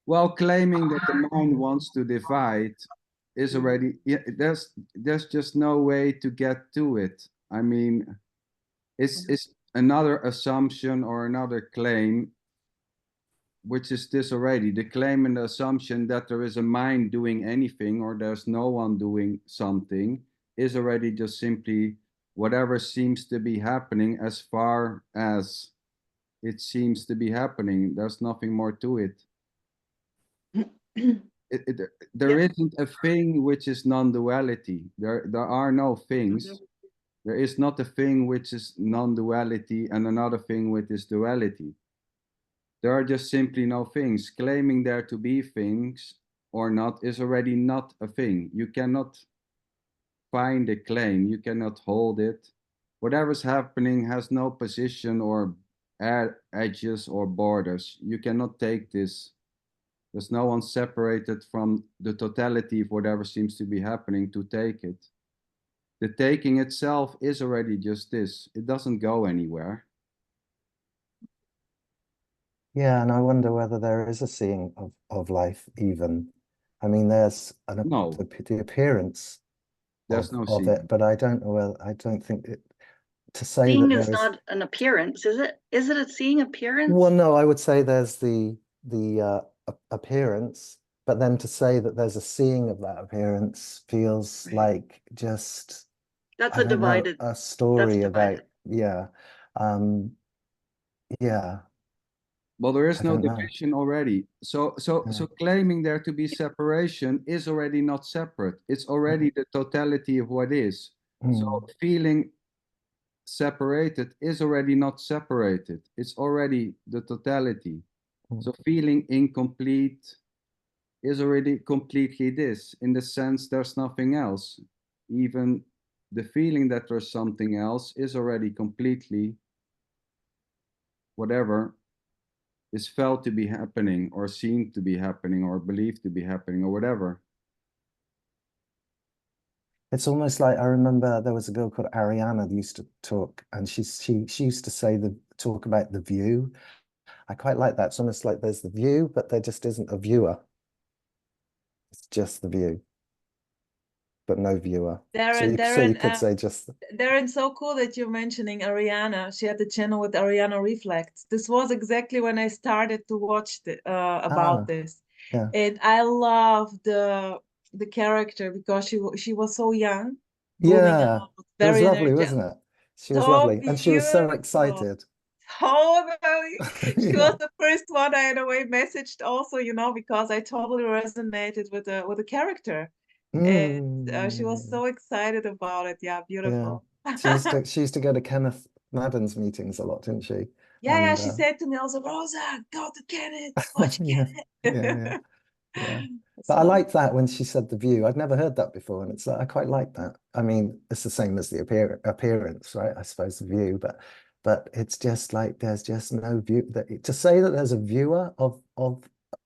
Well, claiming that the mind wants to divide is already, there's just no way to get to it. I mean, it's another assumption or another claim, which is this already. The claim and the assumption that there is a mind doing anything or there's no one doing something is already just simply whatever seems to be happening as far as it seems to be happening. There's nothing more to it. There isn't a thing which is non-duality. There are no things. Mhm. There is not a thing which is non-duality and another thing which is duality. There are just simply no things. Claiming there to be things or not is already not a thing. You cannot find a claim. You cannot hold it. Whatever's happening has no position or edges or borders. You cannot take this. There's no one separated from the totality of whatever seems to be happening to take it. The taking itself is already just this. It doesn't go anywhere. Yeah, and I wonder whether there is a seeing of life even. I mean, there's No. the appearance There's no of seeing. it, but I don't know. Well, I don't think it, to say Seeing that is there is. not an appearance, is it? Is it a seeing appearance? Well, no, I would say there's the appearance, but then to say that there's a seeing of that appearance feels like just That's I a don't know, divided. a story about divided. um, yeah. Well, there is I no don't know. division already. So claiming there to be separation is already not separate. It's already the totality of what is. So feeling separated is already not separated. It's already the totality. So feeling incomplete is already completely this, in the sense there's nothing else. Even the feeling that there's something else is already completely whatever is felt to be happening or seen to be happening or believed to be happening or whatever. It's almost like I remember there was a girl called Ariana that used to talk, and she used to say talk about the view. I quite like that. It's almost like there's the view, but there just isn't a viewer. It's just the view, but no viewer. So you could say just. Darren, so cool that you're mentioning Ariana. She had the channel with Ariana Reflects. This was exactly when I started to watch about this. Yeah. And I love the character because she was so young. Yeah, it was lovely, energetic. wasn't it? She was So lovely, and she was so beautiful. excited. Totally. She Yeah. was the first one I in a way messaged also, because I totally resonated with the character. And she was so excited about it. Yeah, beautiful. Yeah. She used to go to Kenneth Madden's meetings a lot, didn't she? Yeah, And, she said to me also, Rosa, go to Kenneth, watch Kenneth. yeah. But I like that when she said the view. I'd never heard that before, and it's like I quite like that. I mean, it's the same as the appearance, right? I suppose the view, but it's just like there's just no view. To say that there's a viewer of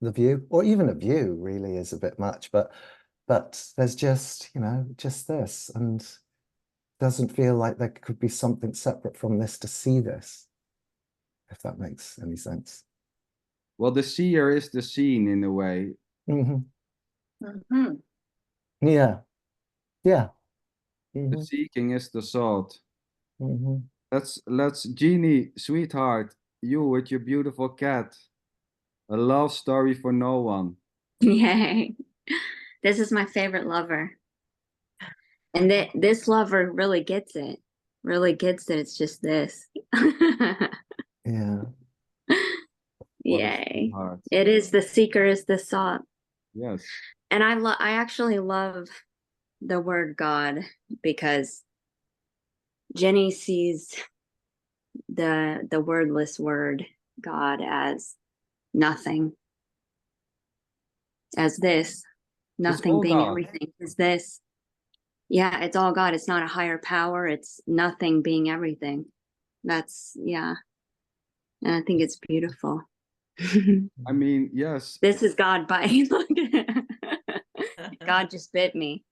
the view, or even a view, really is a bit much. But there's just just this, and doesn't feel like there could be something separate from this to see this, if that makes any sense. Well, the seer is the seen in a way. Yeah. The seeking is the sought. Let's Jeannie, sweetheart, you with your beautiful cat. A love story for no one. Yay. This is my favorite lover. And this lover really gets it. Really gets it. It's just this. Yeah. Yay. It is the seeker is the sought. Yes. And I actually love the word God, because Jenny sees the wordless word God as nothing. As this. Nothing being God. everything. Is this. Yeah, it's all God. It's not a higher power. It's nothing being everything. That's, yeah. And I think it's beautiful. I mean, yes. This is God biting. God just bit me.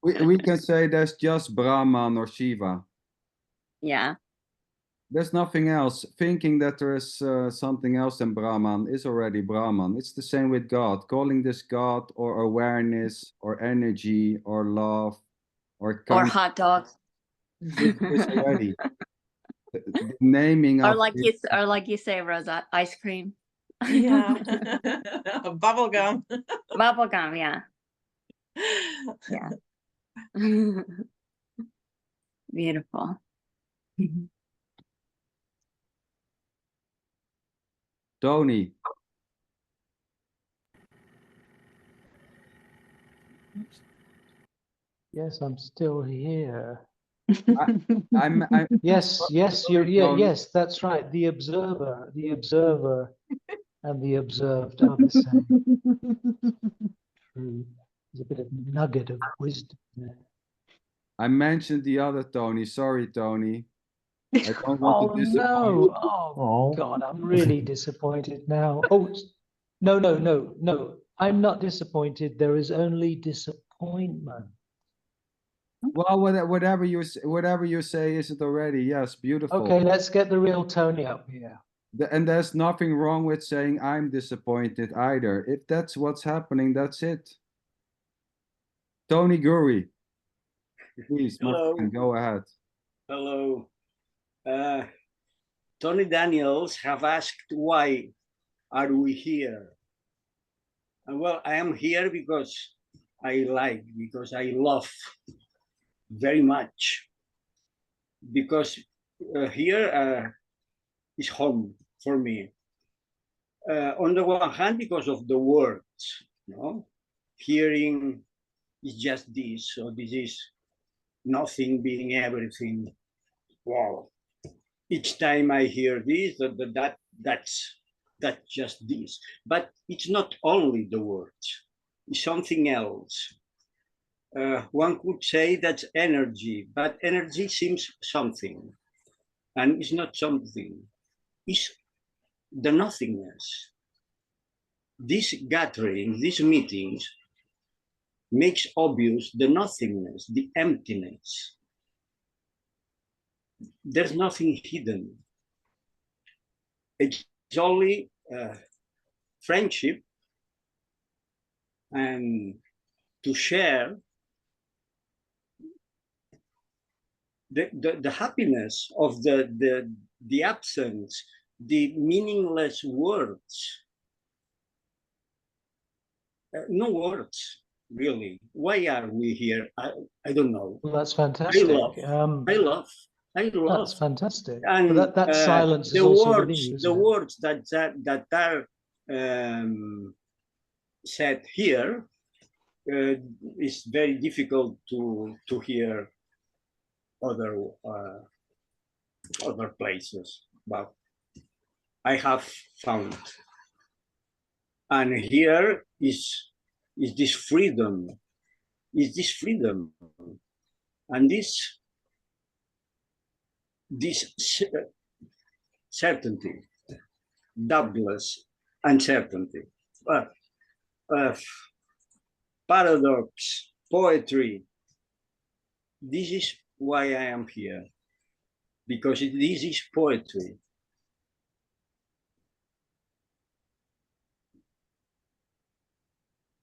we can say there's just Brahman or Shiva. Yeah. There's nothing else. Thinking that there is something else than Brahman is already Brahman. It's the same with God. Calling this God or awareness or energy or love or hot dogs. It's already the naming or of like it. like you say, Rosa, ice cream. Yeah. Bubble gum. Bubble gum, yeah. Yeah. Beautiful. Tony. Yes, I'm still here. I'm Yes, yes, sorry, yeah, Tony. yes, that's right. The observer and the observed are the same. True. There's a bit of nugget of wisdom there. I mentioned the other Tony. Sorry, Tony. I don't want Oh to disappoint. no! Oh God, I'm really disappointed now. Oh no! I'm not disappointed. There is only disappointment. Well, whatever you say is it already. Yes, beautiful. Okay, let's get the real Tony up here. And there's nothing wrong with saying I'm disappointed either. If that's what's happening, that's it. Tony Guri, please, my Hello. friend, go ahead. Hello. Tony Daniels have asked why are we here? And well, I am here because I love very much. Because here is home for me. On the one hand, because of the words, you know, hearing is just this, so this is nothing being everything. Wow. Each time I hear this, that's just this. But it's not only the words, it's something else. One could say that's energy, but energy seems something, and it's not something. It's the nothingness. This gathering, these meetings, makes obvious the nothingness, the emptiness. There's nothing hidden. It's only friendship and to share the happiness of the absence, the meaningless words. No words, really. Why are we here? I don't know. Well, that's fantastic. I love. That's fantastic. And but that silence is also within you, the words that are said here is very difficult to hear other places, but I have found, and here is this freedom, and this certainty, doubtless uncertainty, paradox, poetry. This is why I am here, because this is poetry.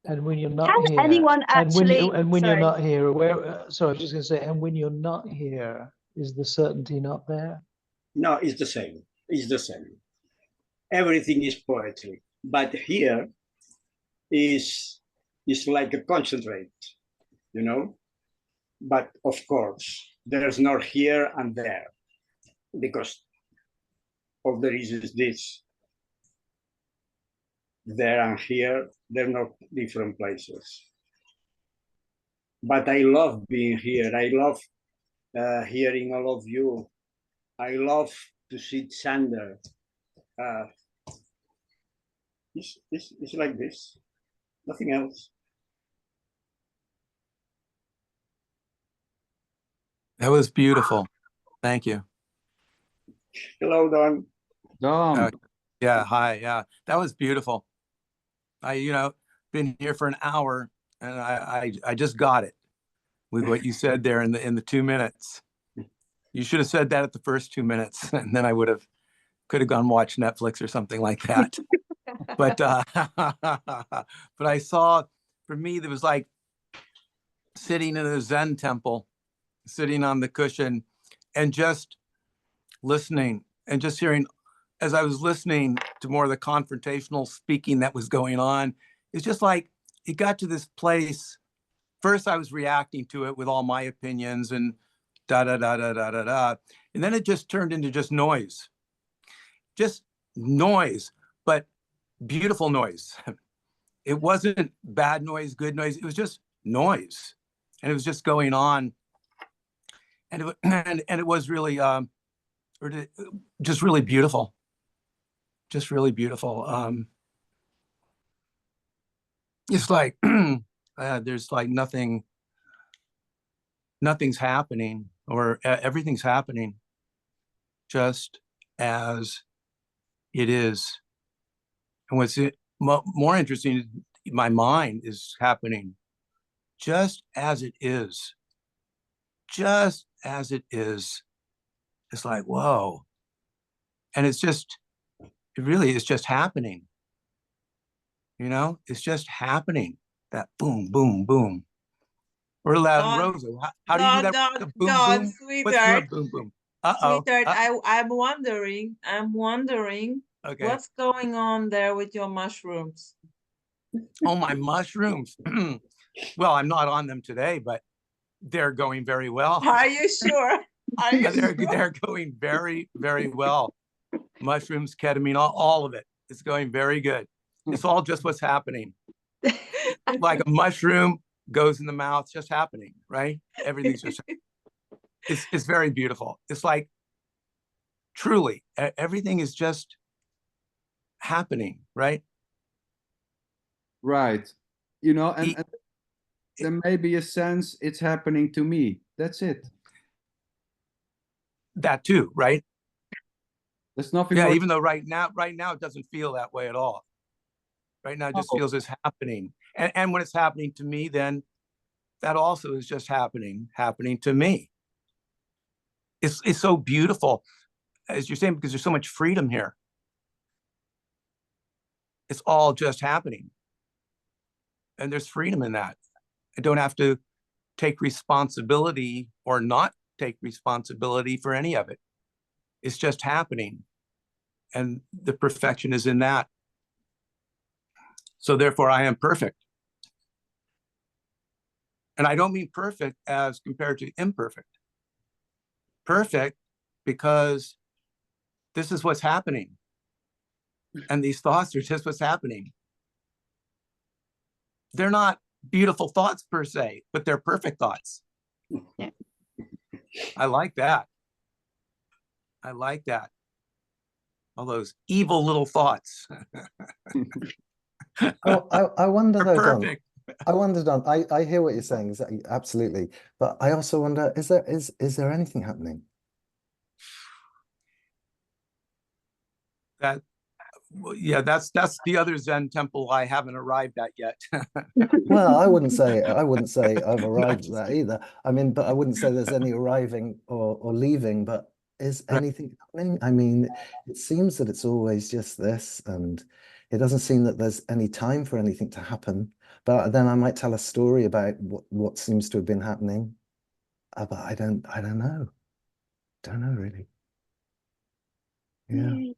And when you're not Can here, anyone actually? and when sorry. you're not here, where? Sorry, I was just going to say, and when you're not here, is the certainty not there? No, it's the same. It's the same. Everything is poetry, but here is like a concentrate, you know. But of course, there's not here and there, because of the reasons this. There and here, they're not different places. But I love being here. I love hearing all of you. I love to sit sander. It's like this, nothing else. That was beautiful. Thank you. Hello, Don. Don. Yeah, hi. Yeah, that was beautiful. I been here for an hour, and I just got it with what you said there in the 2 minutes. You should have said that at the first 2 minutes, and then I could have gone watch Netflix or something like that. But but I saw, for me, there was like sitting in a Zen temple, sitting on the cushion, and just listening and just hearing. As I was listening to more of the confrontational speaking that was going on, it's just like it got to this place. First, I was reacting to it with all my opinions and da da da da da da da, and then it just turned into just noise, but beautiful noise. It wasn't bad noise, good noise. It was just noise. and it was just going on, and it was really just really beautiful, just really beautiful. It's like there's like nothing's happening, or everything's happening just as it is. And what's more interesting is my mind is happening just as it is, just as it is. It's like, whoa. And it's just, it really is just happening. You know, it's just happening. That boom, boom, boom. Or loud God, Rosa. How do you do that? God, The boom, God, boom. sweetheart. What's the boom, boom? Uh-oh. Sweetheart, I'm wondering Okay. what's going on there with your mushrooms. Oh, my mushrooms. Well, I'm not on them today, but they're going very well. Are you sure? Are you sure? They're going very, very well. Mushrooms, ketamine, all of it. It's going very good. It's all just what's happening. Like a mushroom goes in the mouth, just happening, right? Everything's just, it's very beautiful. It's like, truly, everything is just happening, right? Right. You know, and there may be a sense it's happening to me. That's it. That too, right? There's nothing Yeah, more. even though right now it doesn't feel that way at all. Right now it just feels it's happening. And when it's happening to me, then that also is just happening to me. It's so beautiful, as you're saying, because there's so much freedom here. It's all just happening. And there's freedom in that. I don't have to take responsibility or not take responsibility for any of it. It's just happening. And the perfection is in that. So therefore I am perfect. And I don't mean perfect as compared to imperfect. Perfect because this is what's happening. And these thoughts are just what's happening. They're not beautiful thoughts per se, but they're perfect thoughts. Yeah. I like that. I like that. All those evil little thoughts. Oh, I wonder though, Don. Perfect. I wonder, Don. I hear what you're saying. Absolutely, but I also wonder: is there anything happening? That, yeah, that's the other Zen temple I haven't arrived at yet. Well, I wouldn't say I've arrived at that either. I mean, but I wouldn't say there's any arriving or leaving. But is anything happening? I mean, it seems that it's always just this, and it doesn't seem that there's any time for anything to happen. But then I might tell a story about what seems to have been happening. But I don't know. Don't know really. Yeah.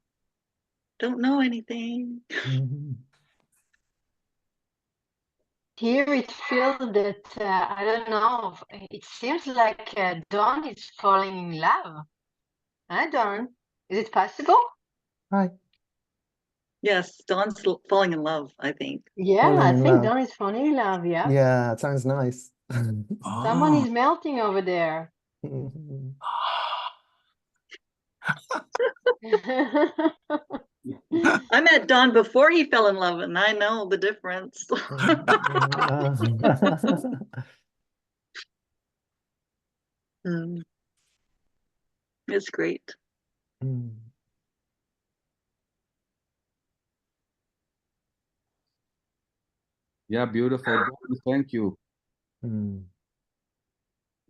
Don't know anything. Mhm. Here it feels that, I don't know, it seems like Dawn is falling in love. Huh, Dawn? Is it possible? Hi. Yes, Dawn's falling in love, I think. Yeah, Falling I in think love. Dawn is falling in love, yeah. Yeah, it sounds nice. Someone is melting over there. I met Don before he fell in love, and I know the difference. It's great. Yeah, beautiful. Dawn, thank you. Mm.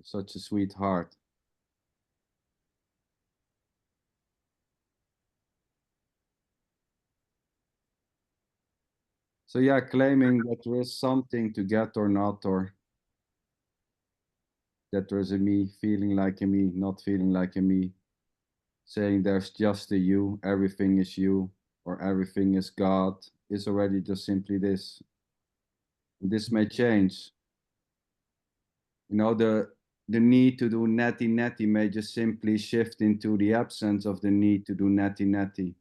Such a sweet heart. So yeah, claiming that there is something to get or not, or that there is a me, feeling like a me, not feeling like a me, saying there's just a you, everything is you, or everything is God, is already just simply this. This may change. You know, the need to do natty natty may just simply shift into the absence of the need to do natty natty.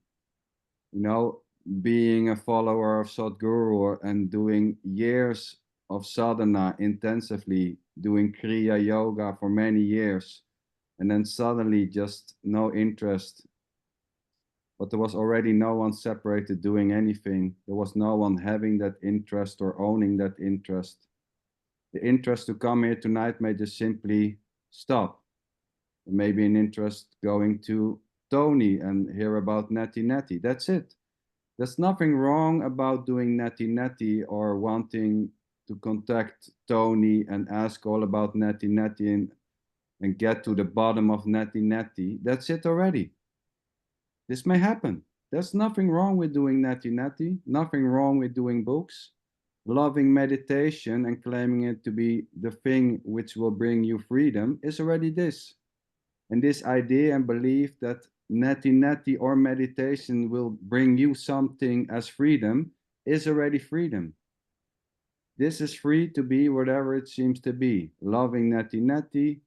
You know, being a follower of Sadhguru and doing years of sadhana intensively doing Kriya yoga for many years, and then suddenly just no interest. But there was already no one separated doing anything. There was no one having that interest or owning that interest. The interest to come here tonight may just simply stop. Maybe an interest going to Tony and hear about Netty Netty. That's it. There's nothing wrong about doing Netty Netty or wanting to contact Tony and ask all about Netty Netty and get to the bottom of Netty Netty. That's it already. This may happen. There's nothing wrong with doing Netty Netty, nothing wrong with doing books. Loving meditation and claiming it to be the thing which will bring you freedom is already this. And this idea and belief that Netty Netty or meditation will bring you something as freedom is already freedom. This is free to be whatever it seems to be. Loving Netty Netty,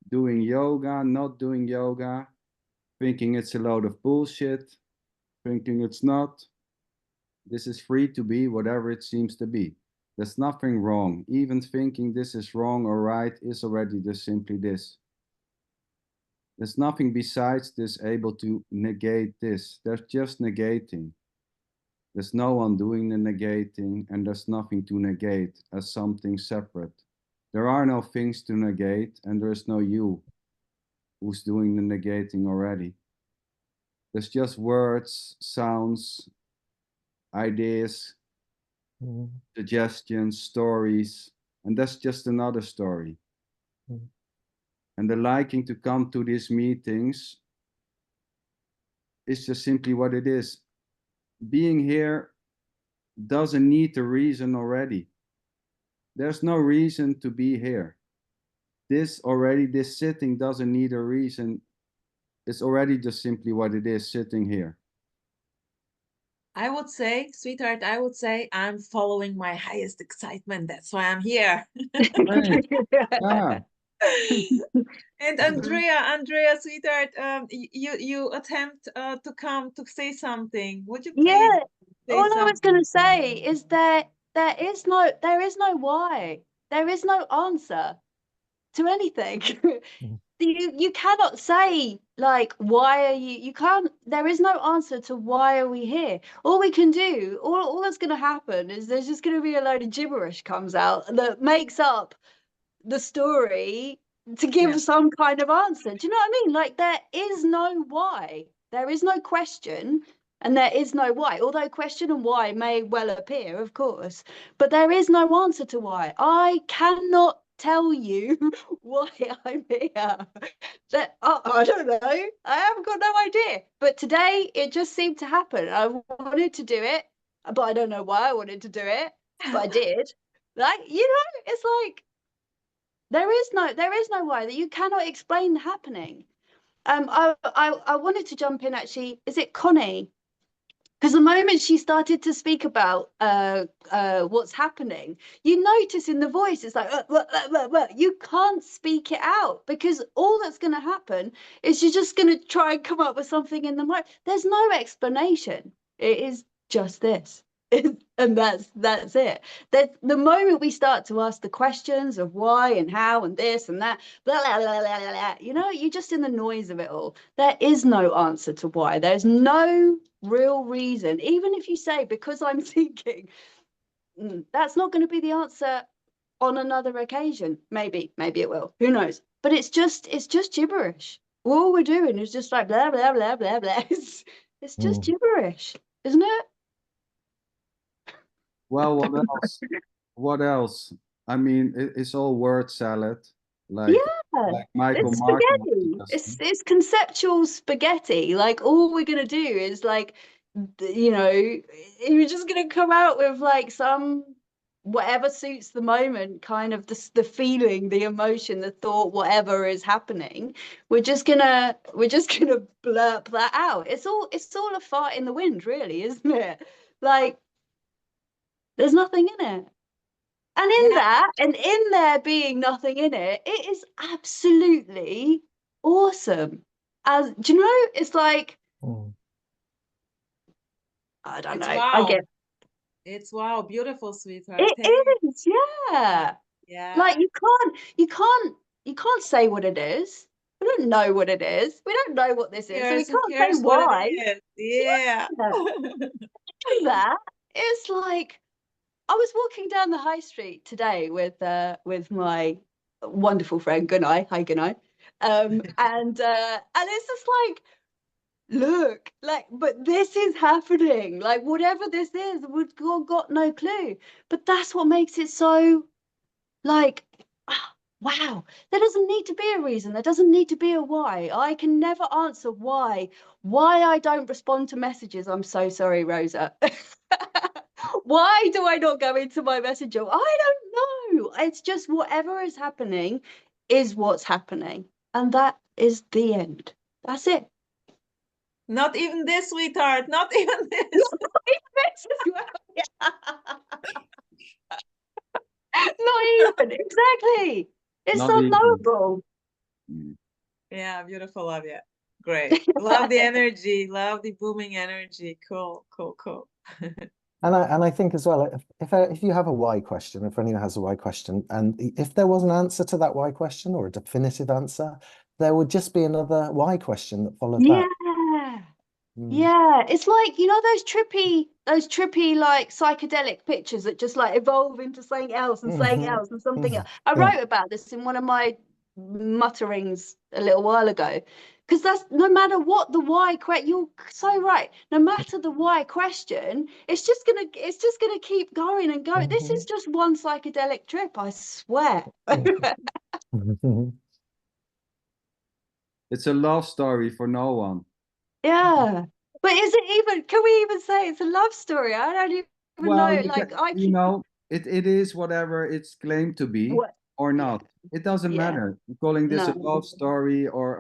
doing yoga, not doing yoga, thinking it's a load of bullshit, thinking it's not. This is free to be whatever it seems to be. There's nothing wrong. Even thinking this is wrong or right is already just simply this. There's nothing besides this able to negate this. There's just negating. There's no one doing the negating, and there's nothing to negate as something separate. There are no things to negate, and there is no you who's doing the negating already. There's just words, sounds, ideas, suggestions, stories, and that's just another story. And the liking to come to these meetings is just simply what it is. Being here doesn't need a reason already. There's no reason to be here. This sitting doesn't need a reason. It's already just simply what it is, sitting here. I would say, sweetheart, I would say I'm following my highest excitement. That's why I'm here. Right. Yeah. And Andrea, sweetheart, you attempt to come to say something. Would you please Yeah, say all I was something? going to say is that there is no why. There is no answer to anything. You cannot say like, why are you can't, there is no answer to why are we here. All we can do, all that's going to happen is there's just going to be a load of gibberish comes out that makes up the story to give some kind of answer. Do you know what I mean? Like, there is no why. There is no question and there is no why. Although question and why may well appear, of course, but there is no answer to why. I cannot tell you why I'm here. That I don't know. I haven't got no idea. But today it just seemed to happen. I wanted to do it, but I don't know why I wanted to do it, but I did. Like, you know, it's like there is no why, that you cannot explain the happening. I wanted to jump in actually. Is it Connie? Because the moment she started to speak about what's happening, you notice in the voice, it's like, you can't speak it out, because all that's going to happen is you're just going to try and come up with something in the mind. There's no explanation. It is just this. And that's it. That the moment we start to ask the questions of why and how and this and that, blah, blah, blah, blah, blah, blah, you know, you're just in the noise of it all. There is no answer to why. There's no real reason. Even if you say, because I'm thinking, that's not going to be the answer on another occasion. Maybe it will. Who knows? But it's just gibberish. All we're doing is just like blah blah blah blah blah. It's just gibberish, isn't it? Well, what else? What else? I mean, it's all word salad. Like Michael it's Martin. spaghetti. It's conceptual spaghetti. Like, all we're gonna do is like, you know, you're just gonna come out with like some whatever suits the moment, kind of the feeling, the emotion, the thought, whatever is happening. We're just gonna blurp that out. It's all a fart in the wind, really, isn't it? Like, there's nothing in it. And in there being nothing in it, it is absolutely awesome. As do you know, it's like, I don't know. Wow. I get it's wow, beautiful, sweetheart. it is, yeah. Yeah. Like you can't say what it is. We don't know what it is. We don't know what this is. So we Who can't say cares what why. it is? Yeah. That it's like I was walking down the high street today with my wonderful friend Gunai. Hi Gunai. And it's just like, look, like, but this is happening. Like whatever this is, we've got no clue. But that's what makes it so like, wow, there doesn't need to be a reason. There doesn't need to be a why. I can never answer why I don't respond to messages. I'm so sorry, Rosa. Why do I not go into my messenger? I don't know. It's just whatever is happening is what's happening. And that is the end. That's it. Not even this, sweetheart. Not even this. Not even. Exactly. It's Not even. unknowable. Yeah, beautiful. Love you. Great. Love the energy. Love the booming energy. Cool, cool, cool. And I think as well, if you have a why question, if anyone has a why question, and if there was an answer to that why question or a definitive answer, there would just be another why question that followed that. Yeah, it's like, you know, those trippy like psychedelic pictures that just like evolve into something else and something else and something else. I wrote about this in one of my mutterings a little while ago, because that's no matter what the why question, you're so right. No matter the why question, it's just gonna keep going and going. This is just one psychedelic trip, I swear. It's a love story for no one. Yeah, but is it even? Can we even say it's a love story? I don't even know. Like you know, it is whatever it's claimed to be or not. It doesn't matter. I'm calling this a love story or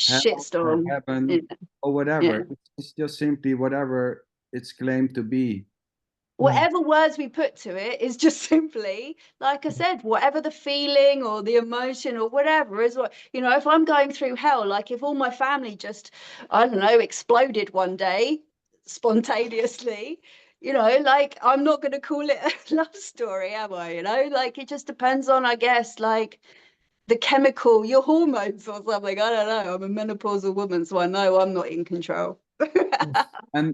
hell or shitstorm. heaven or whatever. It's just simply whatever it's claimed to be. Whatever words we put to it is just simply, like I said, whatever the feeling or the emotion or whatever is what, you know, if I'm going through hell, like if all my family just, I don't know, exploded one day spontaneously, you know, like I'm not going to call it a love story, am I? You know, like it just depends on, I guess, like the chemical, your hormones or something. I don't know. I'm a menopausal woman, so I know I'm not in control. And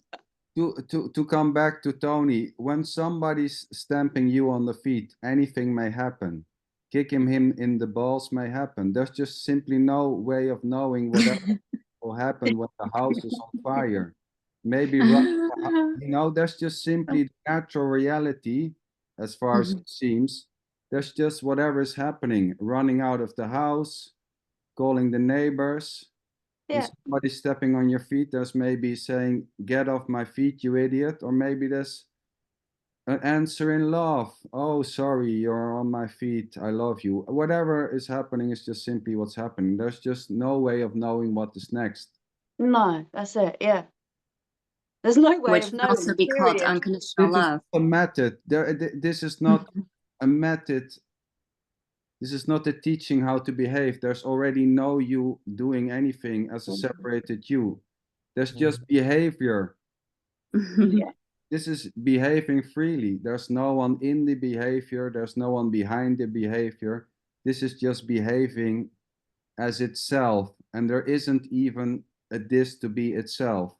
to come back to Tony, when somebody's stamping you on the feet, anything may happen. Kicking him in the balls may happen. There's just simply no way of knowing whatever will happen when the house is on fire. Maybe, you know, there's just simply the natural reality, as far as it seems. There's just whatever is happening, running out of the house, calling the neighbors. When somebody's stepping on your feet, there's maybe saying, "Get off my feet, you idiot." Or maybe there's an answer in love. "Oh, sorry, you're on my feet. I love you." Whatever is happening is just simply what's happening. There's just no way of knowing what is next. No, that's it. Yeah. There's no way Which of can knowing. also be called unconditional love. This is a method. This is not a method. This is not a teaching how to behave. There's already no you doing anything as a separated you. There's just behavior. This is behaving freely. There's no one in the behavior. There's no one behind the behavior. This is just behaving as itself. And there isn't even a this to be itself.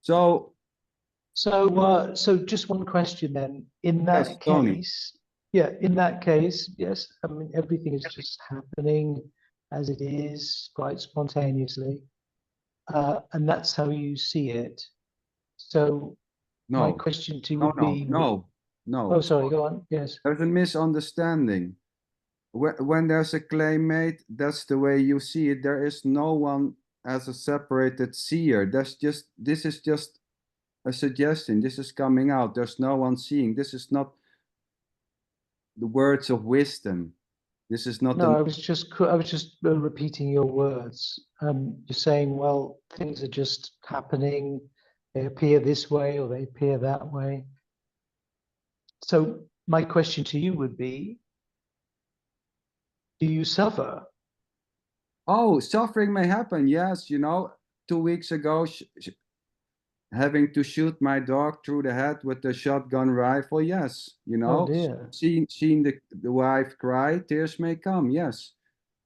So just one question then. In that case, in that case, yes, I mean, everything is just happening as it is, quite spontaneously. And that's how you see it. So my question to you would be... No. Oh, sorry, go on. Yes. There's a misunderstanding. When there's a claim made, that's the way you see it. There is no one as a separated seer. This is just a suggestion. This is coming out. There's no one seeing. This is not the words of wisdom. This is not. No, I was just repeating your words. You're saying, well, things are just happening. They appear this way or they appear that way. So my question to you would be, do you suffer? Oh, suffering may happen. Yes, you know, 2 weeks ago, having to shoot my dog through the head with the shotgun rifle, yes, you Oh know, dear. seeing the wife cry, tears may come, yes,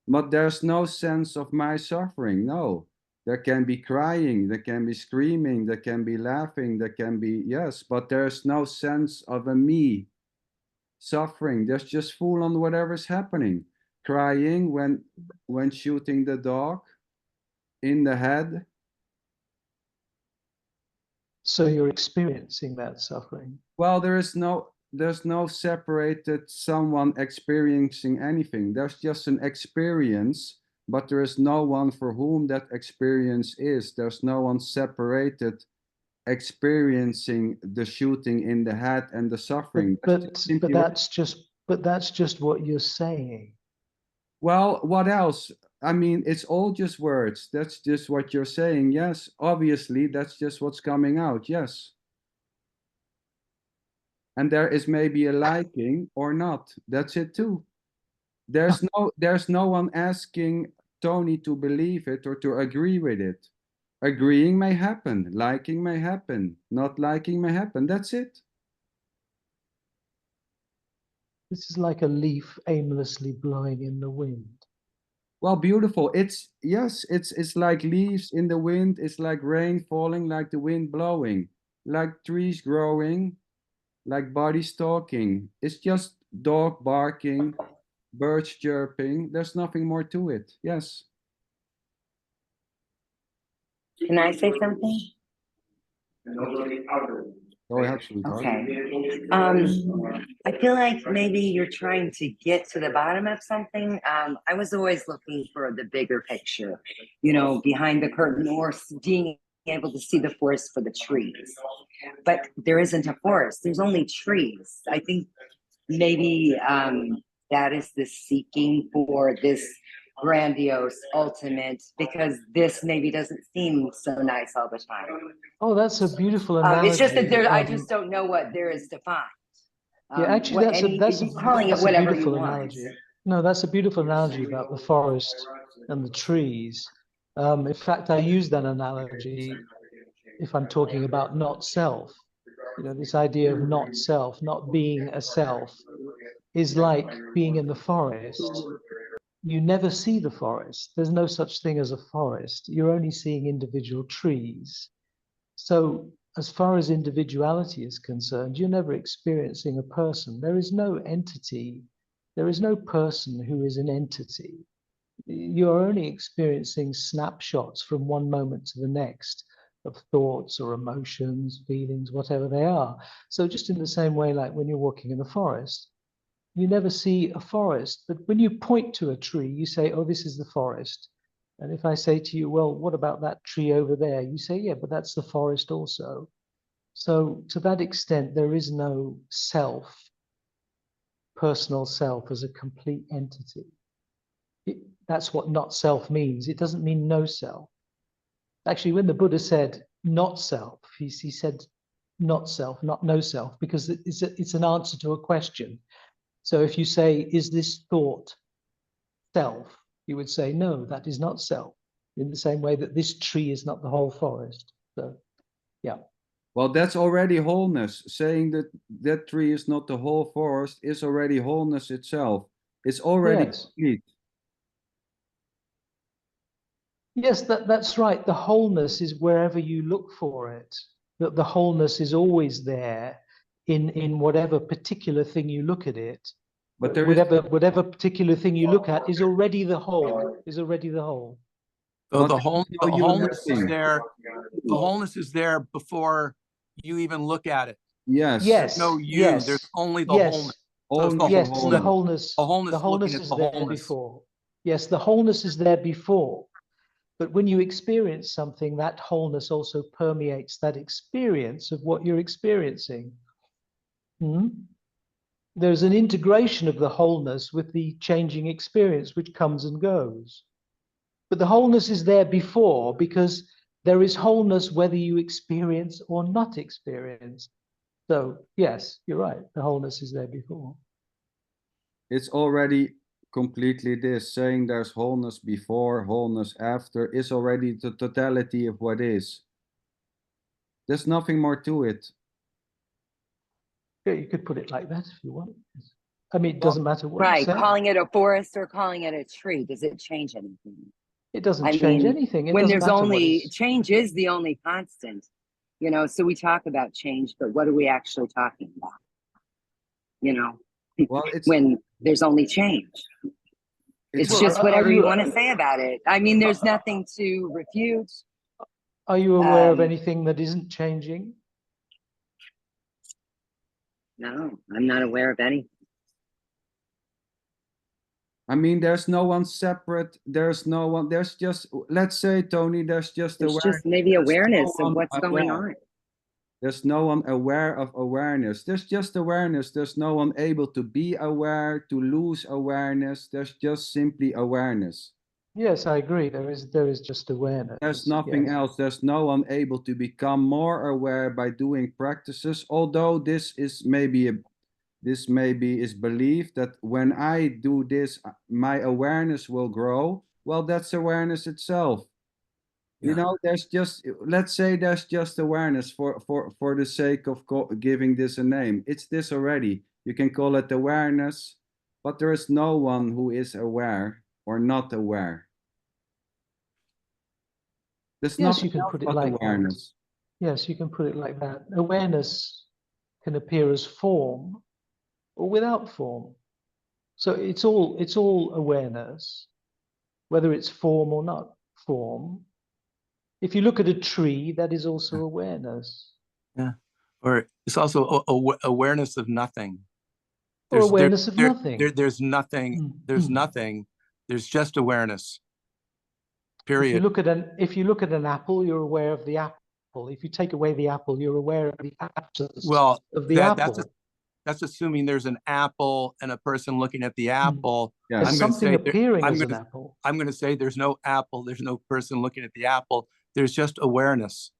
but there's no sense of my suffering. No, there can be crying, there can be screaming, there can be laughing, there can be, yes, but there's no sense of a me suffering. There's just full on whatever's happening, crying when shooting the dog in the head. So you're experiencing that suffering. Well, there's no separated someone experiencing anything. There's just an experience, but there is no one for whom that experience is. There's no one separated experiencing the shooting in the head and the suffering. But that's just what you're saying. Well, what else? I mean, it's all just words. That's just what you're saying. Yes, obviously, that's just what's coming out. Yes. And there is maybe a liking or not. That's it too. There's no one asking Tony to believe it or to agree with it. Agreeing may happen, liking may happen, not liking may happen. That's it. This is like a leaf aimlessly blowing in the wind. Well, beautiful. It's like leaves in the wind. It's like rain falling, like the wind blowing, like trees growing, like bodies talking. It's just dog barking, birds chirping. There's nothing more to it. Yes. Can I say something? Go ahead, sweetheart. Okay. I feel like maybe you're trying to get to the bottom of something. I was always looking for the bigger picture, you know, behind the curtain, or being able to see the forest for the trees. But there isn't a forest. There's only trees. I think maybe that is the seeking for this grandiose ultimate, because this maybe doesn't seem so nice all the time. Oh, that's a beautiful analogy. It's just that I just don't know what there is to find. Yeah, actually, that's a beautiful want. analogy. No, that's a beautiful analogy about the forest and the trees. In fact, I use that analogy if I'm talking about not self. You know, this idea of not self, not being a self, is like being in the forest. You never see the forest. There's no such thing as a forest. You're only seeing individual trees. So as far as individuality is concerned, you're never experiencing a person. There is no entity. There is no person who is an entity. You're only experiencing snapshots from one moment to the next of thoughts or emotions, feelings, whatever they are. So just in the same way, like when you're walking in the forest, you never see a forest, but when you point to a tree, you say, oh, this is the forest. And if I say to you, well, what about that tree over there? You say, yeah, but that's the forest also. So to that extent, there is no self, personal self as a complete entity. That's what not self means. It doesn't mean no self. Actually, when the Buddha said not self, he said not self, not no self, because it's an answer to a question. So if you say, is this thought self? You would say, no, that is not self. In the same way that this tree is not the whole forest. So, yeah. Well, that's already wholeness. Saying that that tree is not the whole forest is already wholeness itself. It's already complete. Yes, that's right. The wholeness is wherever you look for it. That the wholeness is always there in whatever particular thing you look at it. But whatever particular thing you look at is already the whole. So the wholeness is there. The wholeness is there before you even look at it. Yes. Yes. No, you. Yes. There's only the yes. wholeness. So it's yes. the wholeness. The wholeness. The wholeness is there before. Yes, the wholeness is there before. But when you experience something, that wholeness also permeates that experience of what you're experiencing. There's an integration of the wholeness with the changing experience, which comes and goes. But the wholeness is there before, because there is wholeness whether you experience or not experience. So yes, you're right. The wholeness is there before. It's already completely this. Saying there's wholeness before, wholeness after is already the totality of what is. There's nothing more to it. Yeah, you could put it like that if you want. I mean, it Well, doesn't matter what you Right, say. calling it a forest or calling it a tree, does it change anything? It doesn't I change mean, anything. It when doesn't there's matter what only, is. change is the only constant, you know, so we talk about change, but what are we actually talking about? You know, well, it's when there's only change. It's Well, just are whatever you you want to say about it. I mean, there's nothing to refute. are you aware of Um, anything that isn't changing? No, I'm not aware of any. I mean, there's no one separate. There's no one. There's just, let's say, Tony, there's just There's awareness. just maybe There's no awareness of one what's going aware. on. There's no one aware of awareness. There's just awareness. There's no one able to be aware, to lose awareness. There's just simply awareness. Yes, I agree. There is just awareness. There's nothing yes. else. There's no one able to become more aware by doing practices. Although this is maybe is believed that when I do this, my awareness will grow. Well, that's awareness itself. You know, there's just, let's say there's just awareness for the sake of giving this a name. It's this already. You can call it awareness, but there is no one who is aware or not aware. There's Yes, nothing you can else put it but like awareness. that. Yes, you can put it like that. Awareness can appear as form or without form. So it's all awareness, whether it's form or not form. If you look at a tree, that is also awareness. Yeah. Or it's also awareness of nothing. Or awareness of nothing. There's nothing. There's nothing. There's just awareness. Period. If you look at an apple, you're aware of the apple. If you take away the apple, you're aware of the absence of the apple. That's assuming there's an apple and a person looking at the apple. Yes. There's something appearing as an apple. I'm going to say there's no apple. There's no person looking at the apple. There's just awareness.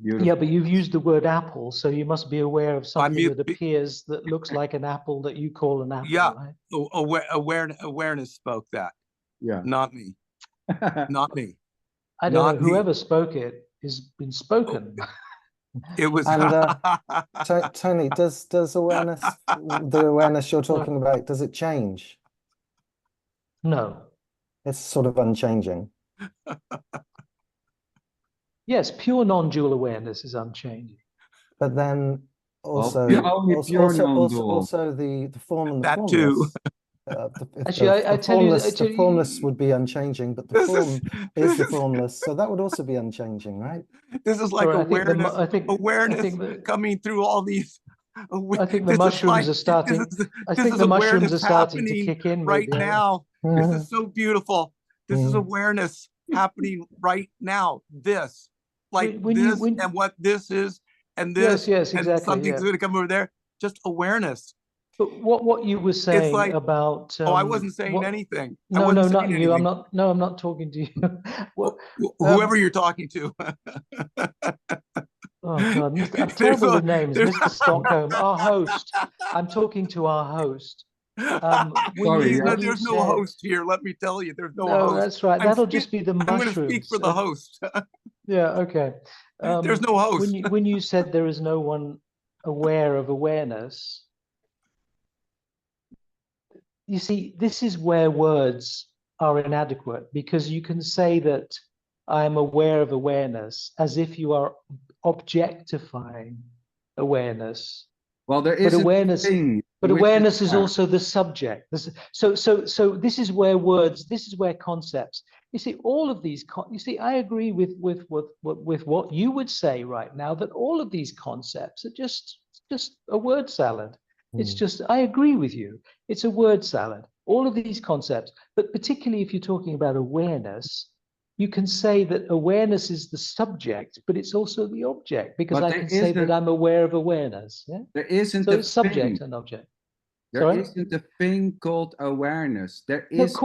Beautiful. Yeah, but you've used the word apple, so you must be aware of something that appears that looks like an apple that you call an apple. Yeah, right? Awareness spoke that. Yeah, not me. Not me. I don't know. Whoever spoke it has been spoken. It was. And Tony, does awareness, the awareness you're talking about, does it change? No. It's sort of unchanging. Yes, pure non-dual awareness is unchanging. But then also, the form and the that formless. Too. Actually, I tell you, the formless would be unchanging, but the form is the formless, so that would also be unchanging, right? This is like awareness. Awareness coming through all these. I think the mushrooms are starting. I think the mushrooms are starting to kick in right now. This is so beautiful. This is awareness happening right now. This, like this, and what this is, and this, yes, exactly, and something's going to come over there. Just awareness. But what you were saying about I wasn't saying anything. No, not you. I'm not talking to you. Whoever you're talking to. Oh God, I'm terrible with names. Mr. Stockholm, our host. I'm talking to our host. There's no host here. Let me tell you, there's no host. That's right. That'll just be the mushrooms. I'm going to speak for the host. Yeah. Okay. There's no host. When you said there is no one aware of awareness. You see, this is where words are inadequate, because you can say that I am aware of awareness as if you are objectifying awareness. Well, there is awareness, but awareness is also the subject. So this is where words, this is where concepts. You see, all of these. I agree with what you would say right now, that all of these concepts are just a word salad. It's just, I agree with you. It's a word salad, all of these concepts. But particularly if you're talking about awareness, you can say that awareness is the subject, but it's also the object, because I can say that I'm aware of awareness. Yeah? There isn't so a it's subject and object. There isn't a thing called awareness. There is.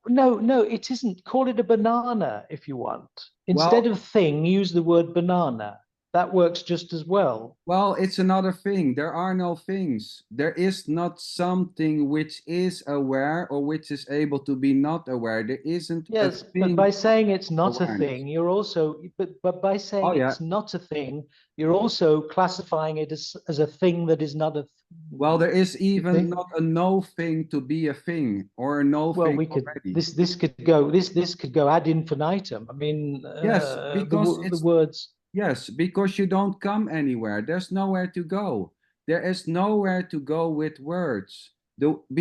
No, it isn't. Call it a banana if you want. Instead of thing, use the word banana. that works just as well. Well, it's another thing. There are no things. There is not something which is aware or which is able to be not aware. There isn't Yes, a but thing. by saying it's not a Awareness. thing, you're also, but by saying Oh, yeah. it's not a thing, you're also classifying it as a thing that is not a. Well, there is even think? not a no thing to be a thing or a no Well, thing we could already. this could go this could go ad infinitum. I mean, Yes, because the it's words. yes, because you don't come anywhere. There's nowhere to go. There is nowhere to go with words.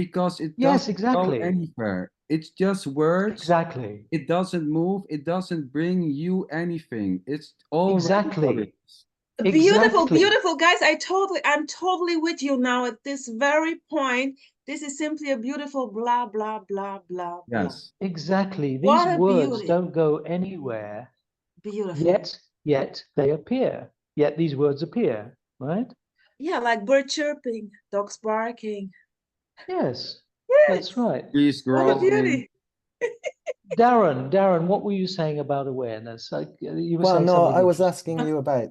Because it Yes, doesn't exactly. go anywhere. It's just words. Exactly. It doesn't move. It doesn't bring you anything. It's already Exactly. what it is. Beautiful, Exactly. beautiful, guys. I'm totally with you now at this very point. This is simply a beautiful blah, blah, blah, blah, blah. Yes. Exactly. These What a words beauty. don't go anywhere. Beautiful. Yet they appear. Yet these words appear, right? Yeah, like bird chirping, dogs barking. Yes, Yes. that's right. Trees What a growing. beauty. Darren, what were you saying about awareness? You were Well, saying no, something I was interesting. asking you about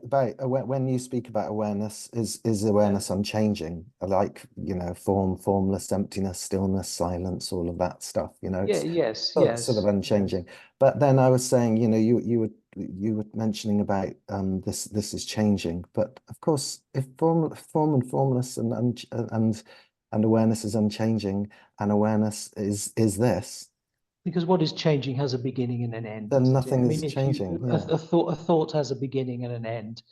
when you speak about awareness, is awareness unchanging? Like, you know, formless, emptiness, stillness, silence, all of that stuff, you know, Yeah, it's yes, sort of unchanging. But then I was saying, you know, you were mentioning about this is changing. But of course, if form and formless and awareness is unchanging, and awareness is this, because what is changing has a beginning and an end. then doesn't it? nothing I mean, is if changing. you, a thought has a beginning and an end.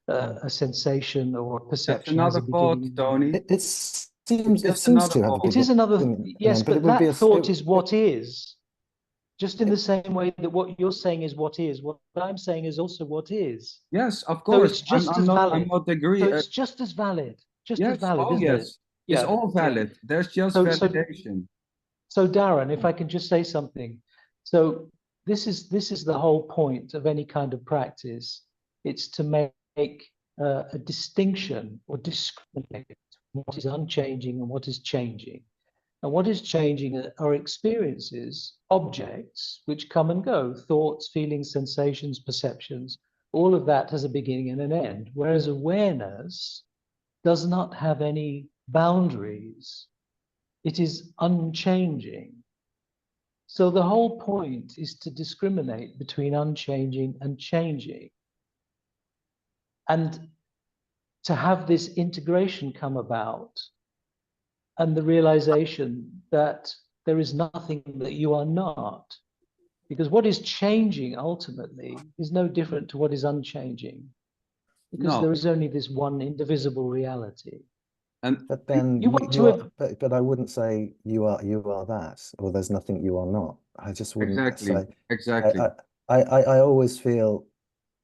A sensation or That's perception has a another thought, beginning. Tony. It seems just to another have a It is another, beginning, yes, but it but would be that thought is what is. Just in the same way that what you're saying is what is, what I'm saying is also what is. Yes, of So course. it's just as I'm valid. not agree. So it's just as valid. Just as Yes. valid, Oh, isn't it? yes. It's all valid. There's just validation. So Darren, if I can just say something. So this is the whole point of any kind of practice. It's to make a distinction or discriminate what is unchanging and what is changing. And what is changing are experiences, objects, which come and go, thoughts, feelings, sensations, perceptions. All of that has a beginning and an end, whereas awareness does not have any boundaries. It is unchanging. So the whole point is to discriminate between unchanging and changing. And to have this integration come about and the realization that there is nothing that you are not. Because what is changing ultimately is no different to what is unchanging. Because there is only this one indivisible reality. But then but I wouldn't say you are that, or there's nothing you are not. I just wouldn't say. Exactly. I always feel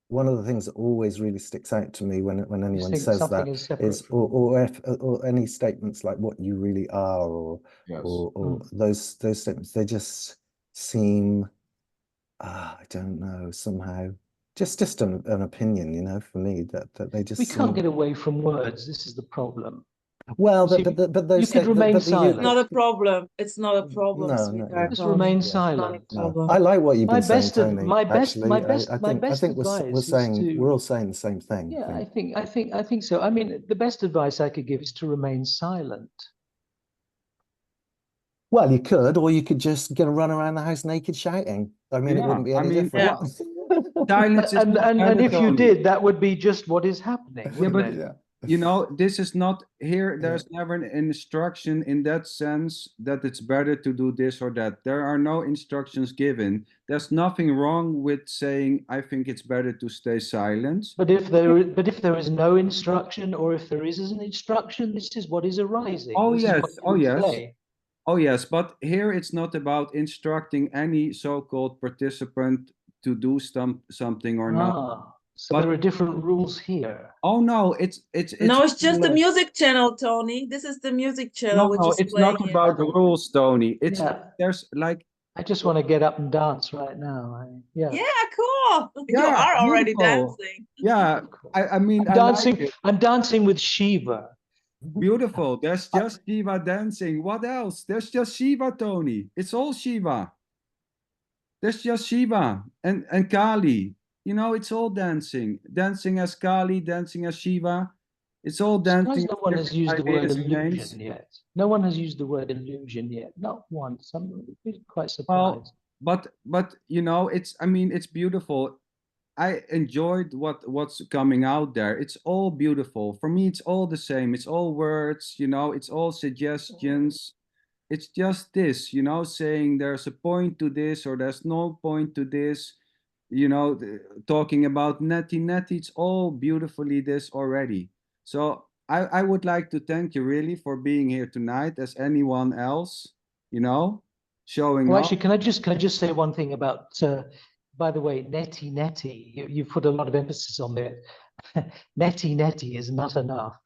one of the things that always really sticks out to me when anyone says that is or any statements like what you really are or those statements, they just seem I don't know, somehow just an opinion, you know, for me that they just we can't get away from words. This is the problem. Well, but those you could remain silent. It's not a problem. It's not a problem, sweetheart. Just remain silent. I like what you've been saying, Tony. My best advice we're all saying the same thing. Yeah, I think so. I mean, the best advice I could give is to remain silent. Well, you could, or you could just go run around the house naked shouting. I mean, it wouldn't be any different. Silence is and if you did, that would be just what is happening. Yeah, but you know, this is not here. There's never an instruction in that sense that it's better to do this or that. There are no instructions given. There's nothing wrong with saying, I think it's better to stay silent. But if there is no instruction, or if there is an instruction, this is what is arising. Oh, this yes. Is what say. Oh, yes. But here it's not about instructing any so-called participant to do something or not. So there are different rules here. Oh no, it's just the music channel, Tony. This is the music channel. No, it's not about the rules, Tony. It's there's like I just want to get up and dance right now. Yeah, cool. You are already dancing. Yeah, I mean, I'm dancing with Shiva. Beautiful. There's just Shiva dancing. What else? There's just Shiva, Tony. It's all Shiva. There's just Shiva and Kali. you know, it's all dancing. Dancing as Kali, dancing as Shiva. It's all dancing. No one has used the word ideas and names. illusion yet. No one has used the word illusion yet. Not once. I'm really quite surprised. Well, but you know, I mean, it's beautiful. I enjoyed what's coming out there. It's all beautiful. For me, it's all the same. It's all words, you know, it's all suggestions. It's just this, you know, saying there's a point to this or there's no point to this, you know, talking about neti neti, it's all beautifully this already. So I would like to thank you really for being here tonight, as anyone else, you know, showing Well, up. actually, can I just say one thing about, by the way, neti neti, you put a lot of emphasis on there. Neti neti is not enough.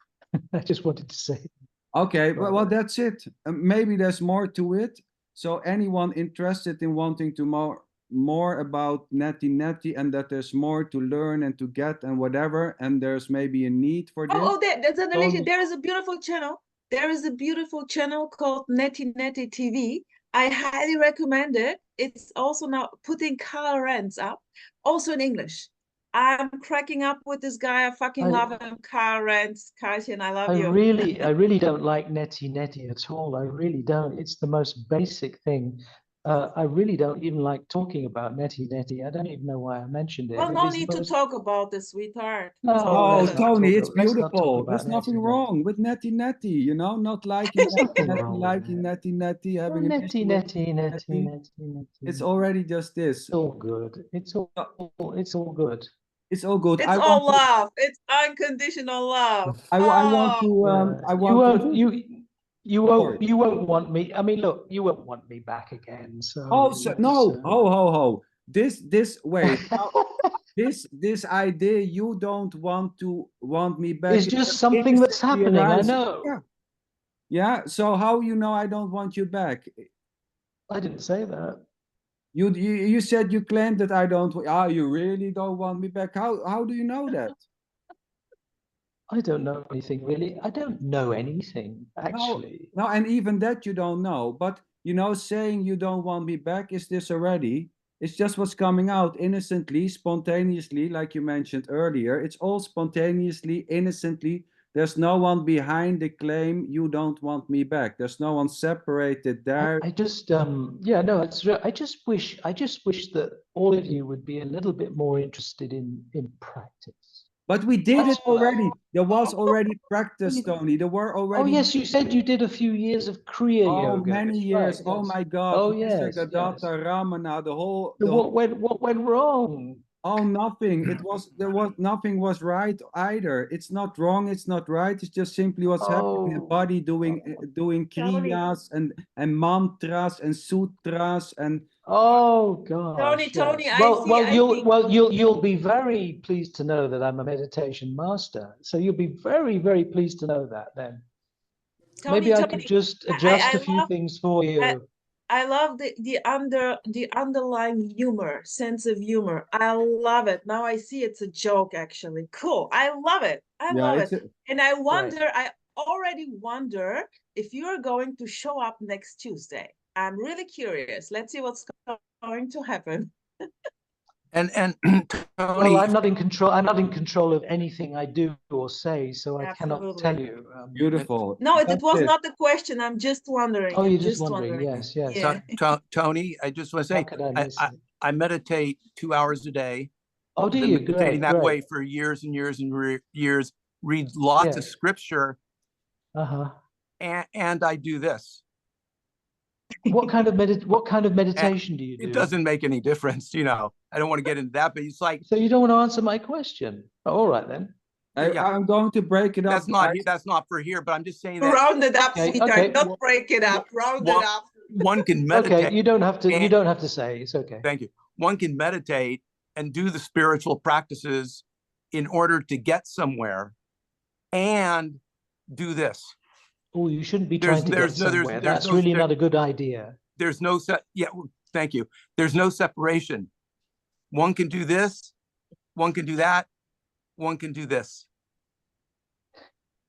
I just wanted to say. Okay, well, that's it. Maybe there's more to it. So anyone interested in wanting to more about neti neti, and that there's more to learn and to get and whatever, and there's maybe a need for this. There is a beautiful channel. There is a beautiful channel called Neti Neti TV. I highly recommend it. It's also now putting color ends up, also in English. I'm cracking up with this guy. I fucking love him. Karl Rentz, Karlchen, I love you. I really don't like neti neti at all. I really don't. It's the most basic thing. I really don't even like talking about neti neti. I don't even know why I mentioned it. Well, no need to talk about this, sweetheart. Oh, Tony, it's beautiful. There's nothing wrong with neti neti, you know, not liking neti neti, having an issue with neti. It's already just this. It's all good. It's all good. It's all good. It's all love. It's unconditional love. I want to. You won't want me. I mean, look, you won't want me back again. So. No. Ho. This wait. this idea you don't want me back. It's just something that's happening. I know. Yeah. So how you know I don't want you back? I didn't say that. You said you claimed that I don't. You really don't want me back. How do you know that? I don't know anything really. I don't know anything actually. No, and even that you don't know. But you know, saying you don't want me back is this already? It's just what's coming out innocently, spontaneously, like you mentioned earlier. It's all spontaneously, innocently. There's no one behind the claim you don't want me back. There's no one separated there. I just I just wish that all of you would be a little bit more interested in practice. But we did it already. There was already practice, Tony. There were already. Oh yes, you said you did a few years of Kriya yoga. Many years. Right, oh yes. my God. Oh yes. Ramana, the whole. What went wrong? Oh, nothing. Nothing was right either. It's not wrong. It's not right. It's just simply what's happening. The body doing kriyas and mantras and sutras and. Oh God. Tony, you'll be very pleased to know that I'm a meditation master. So you'll be very, very pleased to know that then. Maybe I could just adjust a few things for you. I love the underlying humor, sense of humor. I love it. Now I see it's a joke, actually. Cool. I love it. I love it. And I already wonder if you're going to show up next Tuesday. I'm really curious. Let's see what's going to happen. And Tony, well, I'm not in control of anything I do or say, so I cannot tell you. Beautiful. No, it was not the question. I'm just wondering. Oh, you're just wondering. Yes. Yeah. Tony, I just want to say, I meditate 2 hours a day. Oh, do you? Meditating that way for years and years and years. Read lots of scripture. And I do this. What kind of meditation do you do? It doesn't make any difference, you know. I don't want to get into that, but it's like. So you don't want to answer my question? Oh, all right then. I'm going to break it up. That's not for here, but I'm just saying that. Round it up, sweetheart. Don't break it up. Round it up. One can meditate. Okay, you don't have to. You don't have to say. It's okay. Thank you. One can meditate and do the spiritual practices in order to get somewhere, and do this. Oh, you shouldn't be trying to get somewhere. That's really not a good idea. There's no thank you. There's no separation. One can do this, one can do that, one can do this.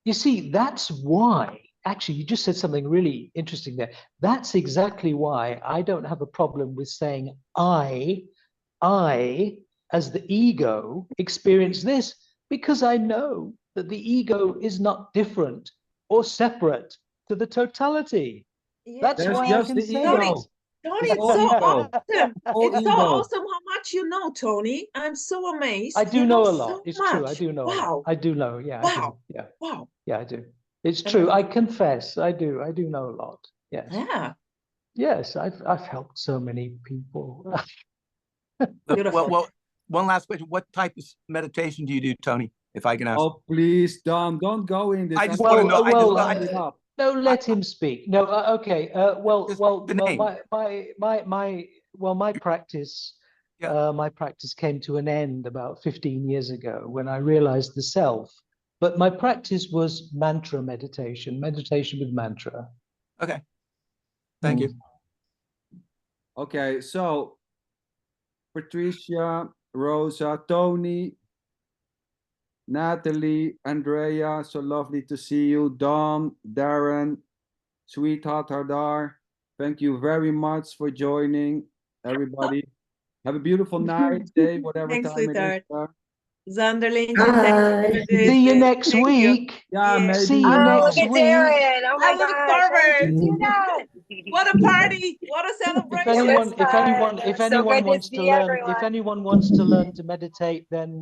You see, that's why, actually, you just said something really interesting there. That's exactly why I don't have a problem with saying I as the ego, experience this because I know that the ego is not different or separate to the totality. That's That's why I just can the say ego. it. Tony, It's it's all so ego. awesome. All It's so ego. awesome how much you know, Tony. I'm so amazed. I do You know a so lot. It's true. I much. do know a lot. Wow. I do know. Yeah, I do. Wow. Yeah. Wow. Yeah, I do. It's true. I confess. I do. I do know a lot. Yes. Yeah. Yes. I've helped so many people. Beautiful. Well, one last question. What type of meditation do you do, Tony? If I can ask. Oh, please, Dom, don't go in this. I just want to know. No, let him speak. No, okay. The name. My practice, my practice came to an end about 15 years ago when I realized the self. But my practice was mantra meditation with mantra. Okay. Thank you. Okay, so Patricia, Rosa, Tony, Natalie, Andrea, so lovely to see you. Dom, Darren, Sweetheart Hardar, thank you very much for joining, everybody. Have a beautiful night, day, whatever Thanks, time sweetheart. it is. Zanderlin, thanks for See you this. next Thank week. Yeah, maybe. See you Oh, next look at week. Darren. Oh my I look gosh. When did you do that? What a party! What a celebration! It was fun. If So anyone good to wants to see learn, everyone. if anyone wants to learn to meditate, then